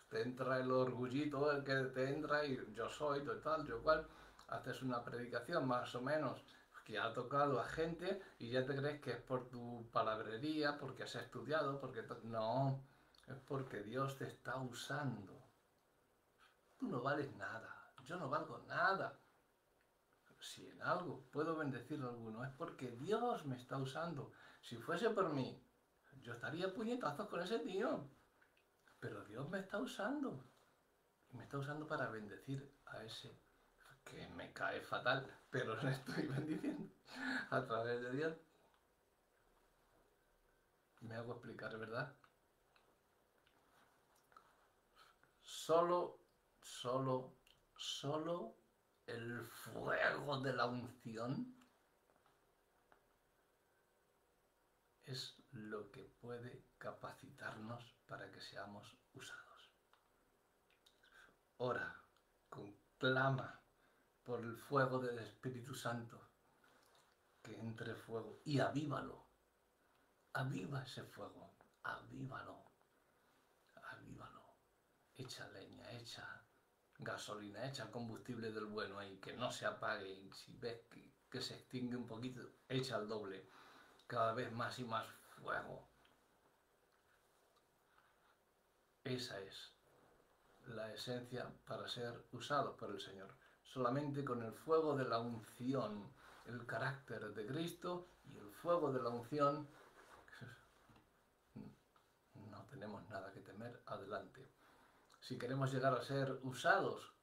te entra el orgullito, el que te entra y yo soy, tal, yo cual, haces una predicación más o menos que ha tocado a gente y ya te crees que es por tu palabrería, porque has estudiado, porque no, es porque Dios te está usando. Tú no vales nada, yo no valgo nada. Si en algo puedo bendecir a alguno es porque Dios me está usando. Si fuese por mí, yo estaría puñetazos con ese tío. Pero Dios me está usando. Y me está usando para bendecir a ese que me cae fatal, pero le estoy bendiciendo a través de Dios. Me hago explicar, ¿verdad? Solo el fuego de la unción es lo que puede capacitarnos para que seamos usados. Ora, conclama por el fuego del Espíritu Santo, que entre fuego y avívalo. Aviva ese fuego, avívalo, avívalo. Echa leña, echa gasolina, echa combustible del bueno ahí, que no se apague. Y si ves que se extingue un poquito, echa el doble, cada vez más y más fuego. Esa es la esencia para ser usado por el Señor. Solamente con el fuego de la unción, el carácter de Cristo y el fuego de la unción, no tenemos nada que temer adelante. Si queremos llegar a ser usados,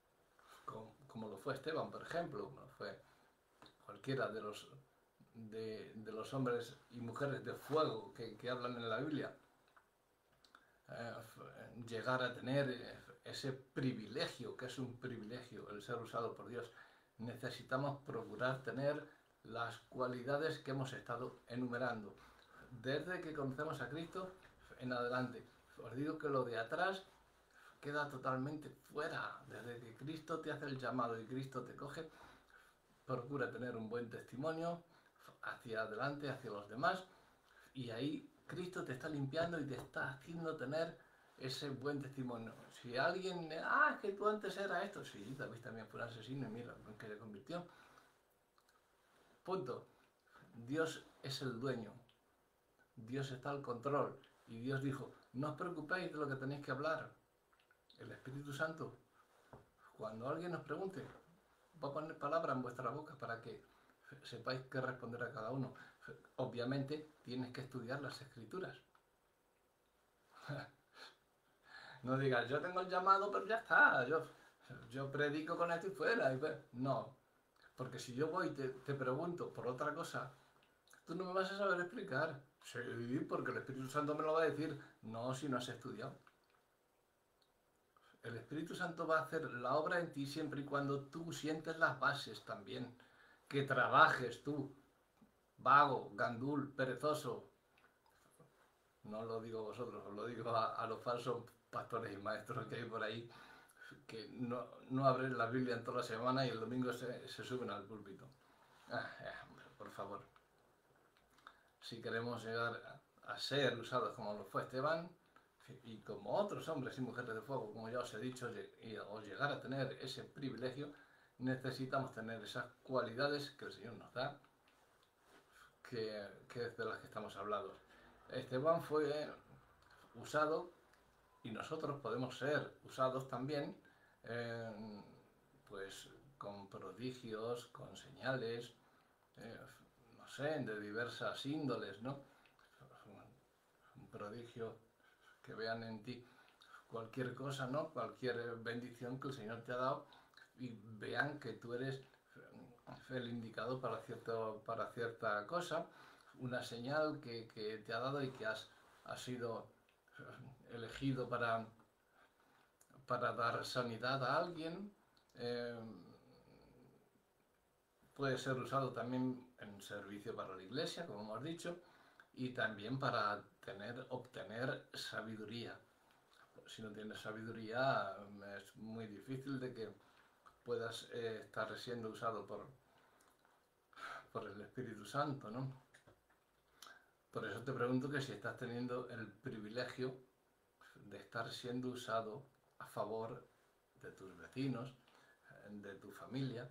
como lo fue Esteban, por ejemplo, como fue cualquiera de los hombres y mujeres de fuego que hablan en la Biblia, llegar a tener ese privilegio, que es un privilegio el ser usado por Dios, necesitamos procurar tener las cualidades que hemos estado enumerando. Desde que conocemos a Cristo en adelante. Os digo que lo de atrás queda totalmente fuera. Desde que Cristo te hace el llamado y Cristo te coge, procura tener un buen testimonio hacia adelante, hacia los demás, y ahí Cristo te está limpiando y te está haciendo tener ese buen testimonio. Si alguien, es que tú antes eras esto, sí, David también fue un asesino y mira en qué se convirtió. Punto. Dios es el dueño, Dios está al control. Y Dios dijo, no os preocupéis de lo que tenéis que hablar. El Espíritu Santo, cuando alguien os pregunte, va a poner palabra en vuestra boca para que sepáis qué responder a cada uno. Obviamente tienes que estudiar las Escrituras. No digas, yo tengo el llamado, pero ya está, yo predico con esto y fuera. No, porque si yo voy y te pregunto por otra cosa, tú no me vas a saber explicar. Sí, porque el Espíritu Santo me lo va a decir. No, si no has estudiado. El Espíritu Santo va a hacer la obra en ti siempre y cuando tú sientes las bases también. Que trabajes tú, vago, gandul, perezoso. No lo digo a vosotros, os lo digo a los falsos pastores y maestros que hay por ahí, que no abren la Biblia en toda la semana y el domingo se suben al púlpito. Por favor. Si queremos llegar a ser usados como lo fue Esteban, y como otros hombres y mujeres de fuego, como ya os he dicho, o llegar a tener ese privilegio, necesitamos tener esas cualidades que el Señor nos da, que es de las que estamos hablando. Esteban fue usado y nosotros podemos ser usados también, pues con prodigios, con señales, no sé, de diversas índoles, ¿no? Un prodigio que vean en ti cualquier cosa, ¿no? Cualquier bendición que el Señor te ha dado y vean que tú eres el indicado para cierta cosa, una señal que te ha dado y que has sido elegido para dar sanidad a alguien. Puede ser usado también en servicio para la iglesia, como hemos dicho, y también para obtener sabiduría. Si no tienes sabiduría, es muy difícil de que puedas estar siendo usado por el Espíritu Santo, ¿no? Por eso te pregunto que si estás teniendo el privilegio de estar siendo usado a favor de tus vecinos, de tu familia,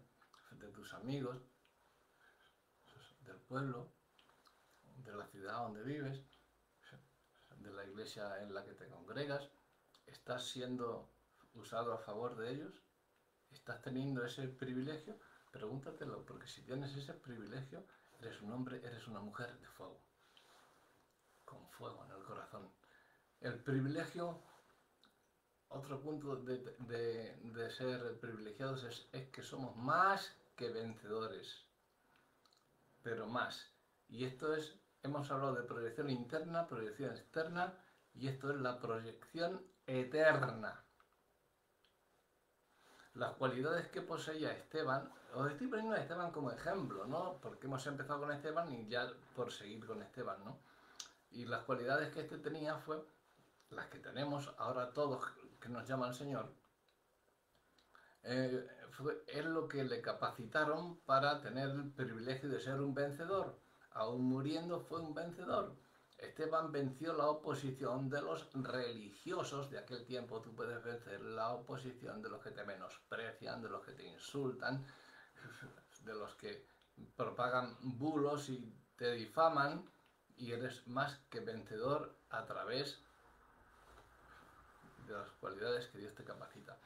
de tus amigos, del pueblo, de la ciudad donde vives, de la iglesia en la que te congregas. ¿Estás siendo usado a favor de ellos? ¿Estás teniendo ese privilegio? Pregúntatelo, porque si tienes ese privilegio, eres un hombre, eres una mujer de fuego, con fuego en el corazón. El privilegio, otro punto de ser privilegiados es que somos más que vencedores, pero más. Y esto es, hemos hablado de proyección interna, proyección externa, y esto es la proyección eterna. Las cualidades que poseía Esteban, os estoy poniendo a Esteban como ejemplo, ¿no? Porque hemos empezado con Esteban y ya por seguir con Esteban, ¿no? Y las cualidades que este tenía fue las que tenemos ahora todos que nos llaman Señor, es lo que le capacitaron para tener el privilegio de ser un vencedor. Aún muriendo fue un vencedor. Esteban venció la oposición de los religiosos de aquel tiempo. Tú puedes vencer la oposición de los que te menosprecian, de los que te insultan, de los que propagan bulos y te difaman, y eres más que vencedor a través de las cualidades que Dios te capacita.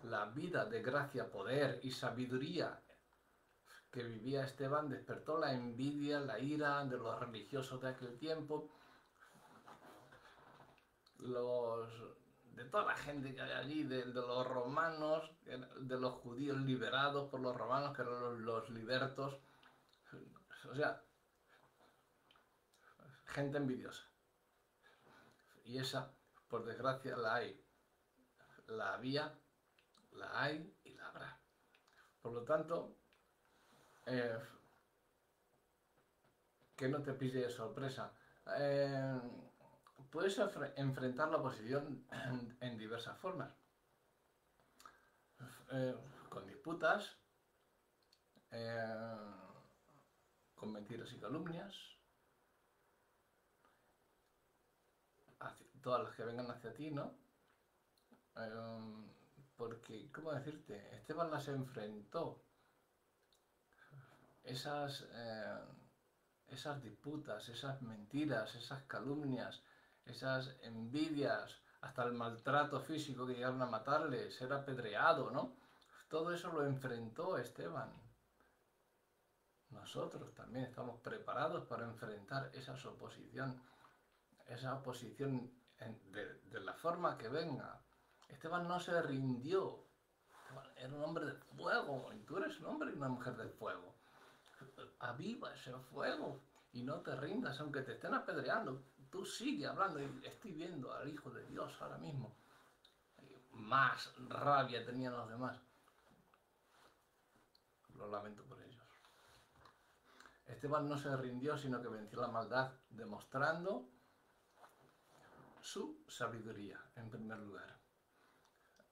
La vida de gracia, poder y sabiduría que vivía Esteban despertó la envidia, la ira de los religiosos de aquel tiempo, de toda la gente que hay allí, de los romanos, de los judíos liberados por los romanos, que eran los libertos. O sea, gente envidiosa. Y esa, por desgracia, la hay. La había, la hay y la habrá. Por lo tanto, que no te pille de sorpresa. Puedes enfrentar la oposición en diversas formas. Con disputas, con mentiras y calumnias, todas las que vengan hacia ti, ¿no? Porque, ¿cómo decirte? Esteban las enfrentó. Esas esas disputas, esas mentiras, esas calumnias, esas envidias, hasta el maltrato físico que llegaron a matarle, ser apedreado, ¿no? Todo eso lo enfrentó Esteban. Nosotros también estamos preparados para enfrentar esa oposición de la forma que venga. Esteban no se rindió. Esteban era un hombre de fuego y tú eres un hombre y una mujer de fuego. Aviva ese fuego y no te rindas aunque te estén apedreando. Tú sigue hablando y estoy viendo al Hijo de Dios ahora mismo. Más rabia tenían los demás. Lo lamento por ellos. Esteban no se rindió, sino que venció la maldad, demostrando su sabiduría, en primer lugar.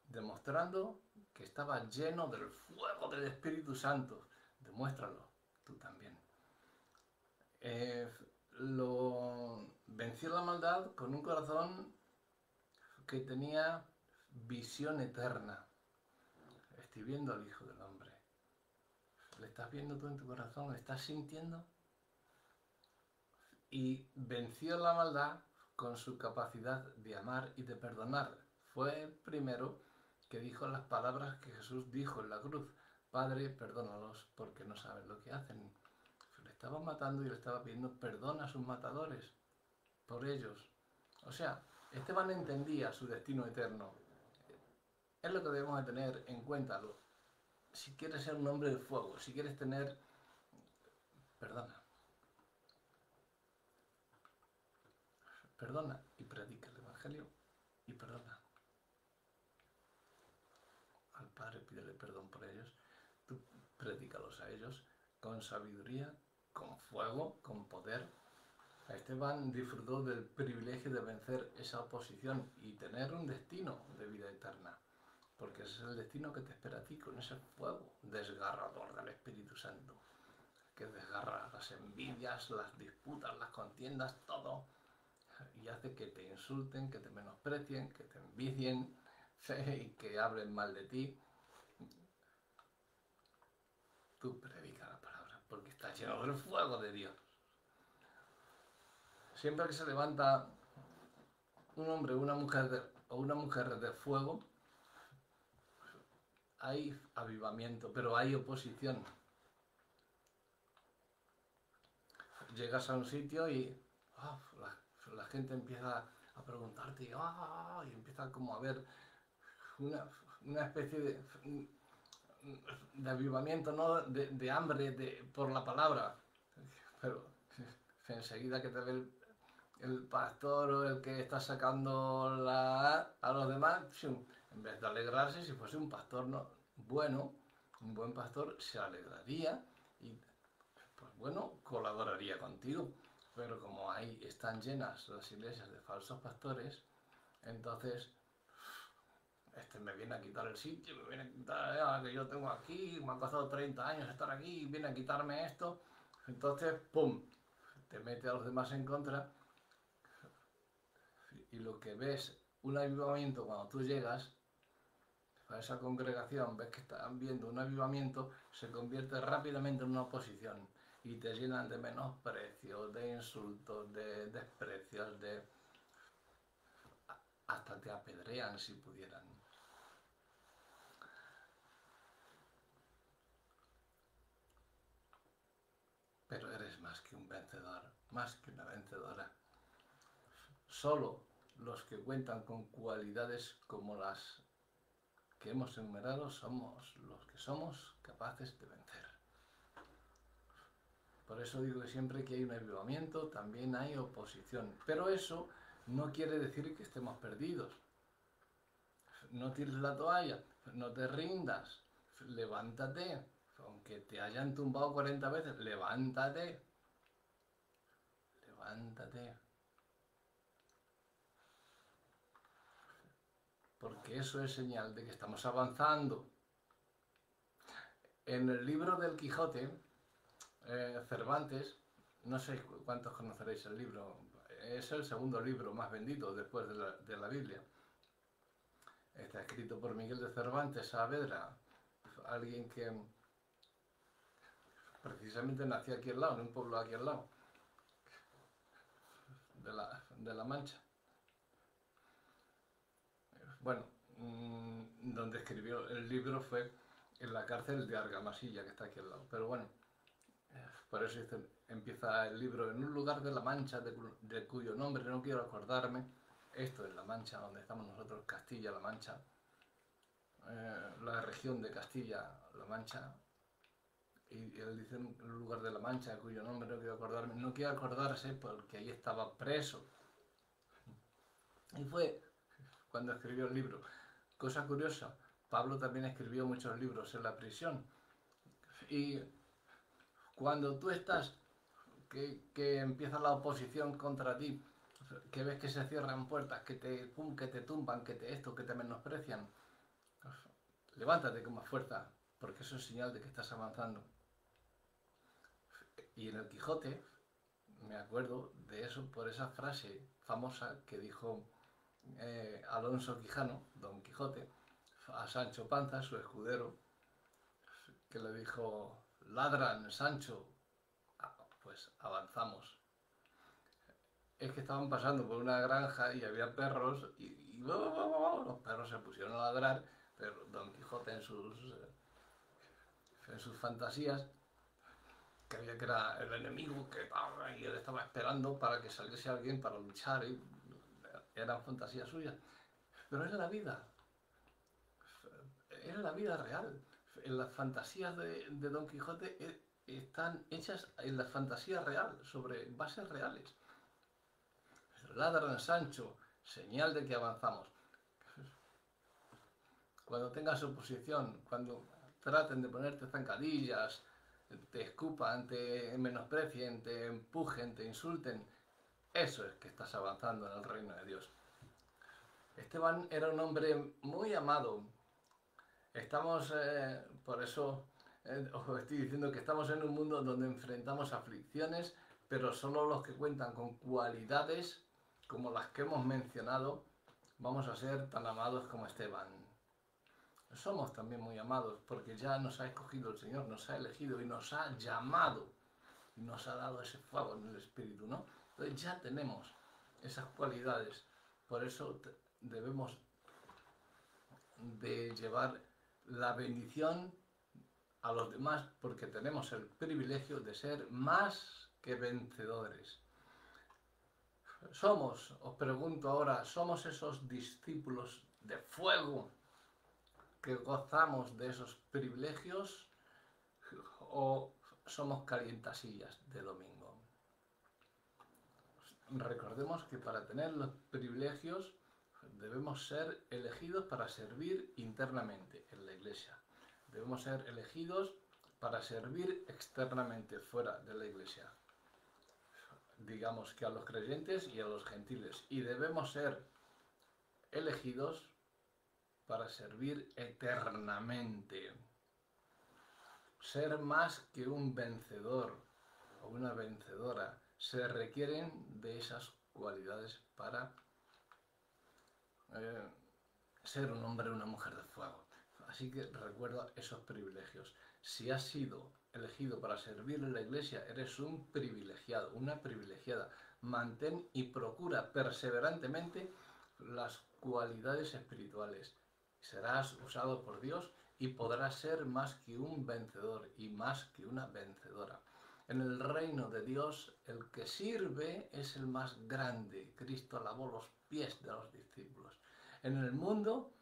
Demostrando que estaba lleno del fuego del Espíritu Santo. Demuéstralo, tú también. Venció la maldad con un corazón que tenía visión eterna. Estoy viendo al Hijo del Hombre. ¿Le estás viendo tú en tu corazón? ¿Le estás sintiendo? Y venció la maldad con su capacidad de amar y de perdonar. Fue el primero que dijo las palabras que Jesús dijo en la cruz. Padre, perdónalos porque no saben lo que hacen. Le estaba matando y le estaba pidiendo perdón a sus matadores por ellos. O sea, Esteban entendía su destino eterno. Es lo que debemos de tener en cuenta. Si quieres ser un hombre de fuego, si quieres tener... Perdona. Perdona y predica el Evangelio y perdona. Al Padre pídele perdón por ellos. Tú predícalos a ellos con sabiduría, con fuego, con poder. Esteban disfrutó del privilegio de vencer esa oposición y tener un destino de vida eterna. Porque ese es el destino que te espera a ti con ese fuego desgarrador del Espíritu Santo. Que desgarra las envidias, las disputas, las contiendas, todo. Y hace que te insulten, que te menosprecien, que te envidien y que hablen mal de ti. Tú predica la palabra porque está lleno del fuego de Dios. Siempre que se levanta un hombre o una mujer de fuego, hay avivamiento, pero hay oposición. Llegas a un sitio y la gente empieza a preguntarte y empieza como a ver una especie de avivamiento, ¿no? De hambre por la palabra. Pero enseguida que te ve el pastor o el que está sacando a los demás, en vez de alegrarse, si fuese un pastor bueno, un buen pastor se alegraría y, pues bueno, colaboraría contigo. Pero como ahí están llenas las iglesias de falsos pastores, entonces me viene a quitar el sitio, me viene a quitar que yo tengo aquí, me ha costado 30 años estar aquí, viene a quitarme esto. Entonces, ¡pum!, te mete a los demás en contra. Y lo que ves, un avivamiento cuando tú llegas a esa congregación, ves que están viendo un avivamiento, se convierte rápidamente en una oposición y te llenan de menosprecios, de insultos, de desprecios, hasta te apedrean si pudieran. Pero eres más que un vencedor, más que una vencedora. Solo los que cuentan con cualidades como las que hemos enumerado somos los que somos capaces de vencer. Por eso digo que siempre que hay un avivamiento también hay oposición. Pero eso no quiere decir que estemos perdidos. No tires la toalla, no te rindas, levántate. Aunque te hayan tumbado 40 veces, levántate. Levántate. Porque eso es señal de que estamos avanzando. En el libro del Quijote, Cervantes, no sé cuántos conoceréis el libro, es el segundo libro más vendido después de la Biblia. Está escrito por Miguel de Cervantes Saavedra, alguien que precisamente nació aquí al lado, en un pueblo aquí al lado. de la Mancha. Bueno, donde escribió el libro fue en la cárcel de Argamasilla, que está aquí al lado. Pero bueno, por eso empieza el libro en un lugar de la Mancha de cuyo nombre no quiero acordarme. Esto es la Mancha, donde estamos nosotros, Castilla-La Mancha, la región de Castilla-La Mancha. Y él dice en un lugar de la Mancha cuyo nombre no quiero acordarme. No quiero acordarse porque ahí estaba preso. Y fue cuando escribió el libro. Cosa curiosa, Pablo también escribió muchos libros en la prisión. Y cuando tú estás, que empieza la oposición contra ti, que ves que se cierran puertas, que te tumban, que te menosprecian, levántate con más fuerza, porque eso es señal de que estás avanzando. Y en el Quijote, me acuerdo de eso por esa frase famosa que dijo Alonso Quijano, Don Quijote, a Sancho Panza, su escudero, que le dijo: ladran, Sancho. Pues avanzamos. Es que estaban pasando por una granja y había perros y los perros se pusieron a ladrar, pero Don Quijote en sus fantasías creía que era el enemigo, y él estaba esperando para que saliese alguien para luchar, y eran fantasías suyas. Pero es la vida real. Las fantasías de Don Quijote están hechas en la fantasía real, sobre bases reales. Ladran, Sancho, señal de que avanzamos. Cuando tengas oposición, cuando traten de ponerte zancadillas, te escupan, te menosprecien, te empujen, te insulten, eso es que estás avanzando en el reino de Dios. Esteban era un hombre muy amado. Estamos, por eso os estoy diciendo que estamos en un mundo donde enfrentamos aflicciones, pero solo los que cuentan con cualidades como las que hemos mencionado vamos a ser tan amados como Esteban. Somos también muy amados porque ya nos ha escogido el Señor, nos ha elegido y nos ha llamado y nos ha dado ese fuego en el Espíritu, ¿no? Entonces ya tenemos esas cualidades. Por eso debemos de llevar la bendición a los demás, porque tenemos el privilegio de ser más que vencedores. Os pregunto ahora, ¿somos esos discípulos de fuego que gozamos de esos privilegios o somos calientasillas de domingo? Recordemos que para tener los privilegios debemos ser elegidos para servir internamente en la iglesia. Debemos ser elegidos para servir externamente fuera de la iglesia. Digamos que a los creyentes y a los gentiles. Y debemos ser elegidos para servir eternamente. Ser más que un vencedor o una vencedora. Se requieren de esas cualidades para ser un hombre o una mujer de fuego. Así que recuerda esos privilegios. Si has sido elegido para servir en la iglesia, eres un privilegiado, una privilegiada. Mantén y procura perseverantemente las cualidades espirituales. Serás usado por Dios y podrás ser más que un vencedor y más que una vencedora. En el reino de Dios, el que sirve es el más grande. Cristo lavó los pies de los discípulos. En el mundo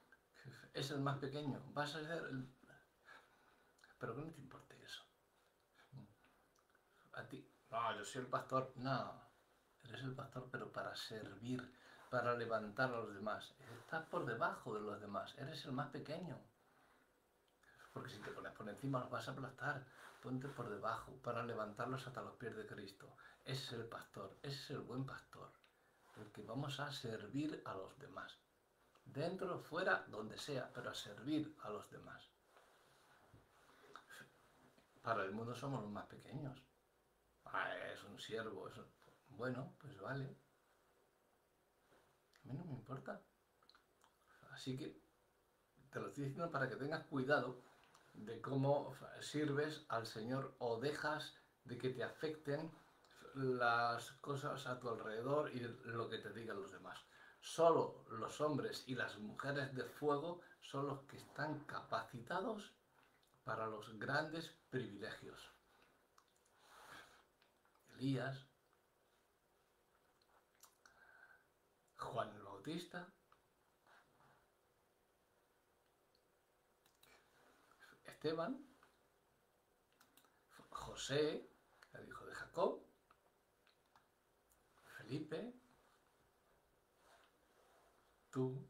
es el más pequeño. Vas a ser el... Pero que no te importe eso. A ti, no, yo soy el pastor. No, eres el pastor, pero para servir, para levantar a los demás. Estás por debajo de los demás. Eres el más pequeño. Porque si te pones por encima los vas a aplastar. Ponte por debajo para levantarlos hasta los pies de Cristo. Ese es el pastor, ese es el buen pastor. El que vamos a servir a los demás. Dentro, fuera, donde sea, pero a servir a los demás. Para el mundo somos los más pequeños. Es un siervo, eso. Bueno, pues vale. A mí no me importa. Así que te lo estoy diciendo para que tengas cuidado de cómo sirves al Señor o dejas de que te afecten las cosas a tu alrededor y lo que te digan los demás. Solo los hombres y las mujeres de fuego son los que están capacitados para los grandes privilegios. Elías, Juan el Bautista, Esteban, José, el hijo de Jacob, Felipe, tú,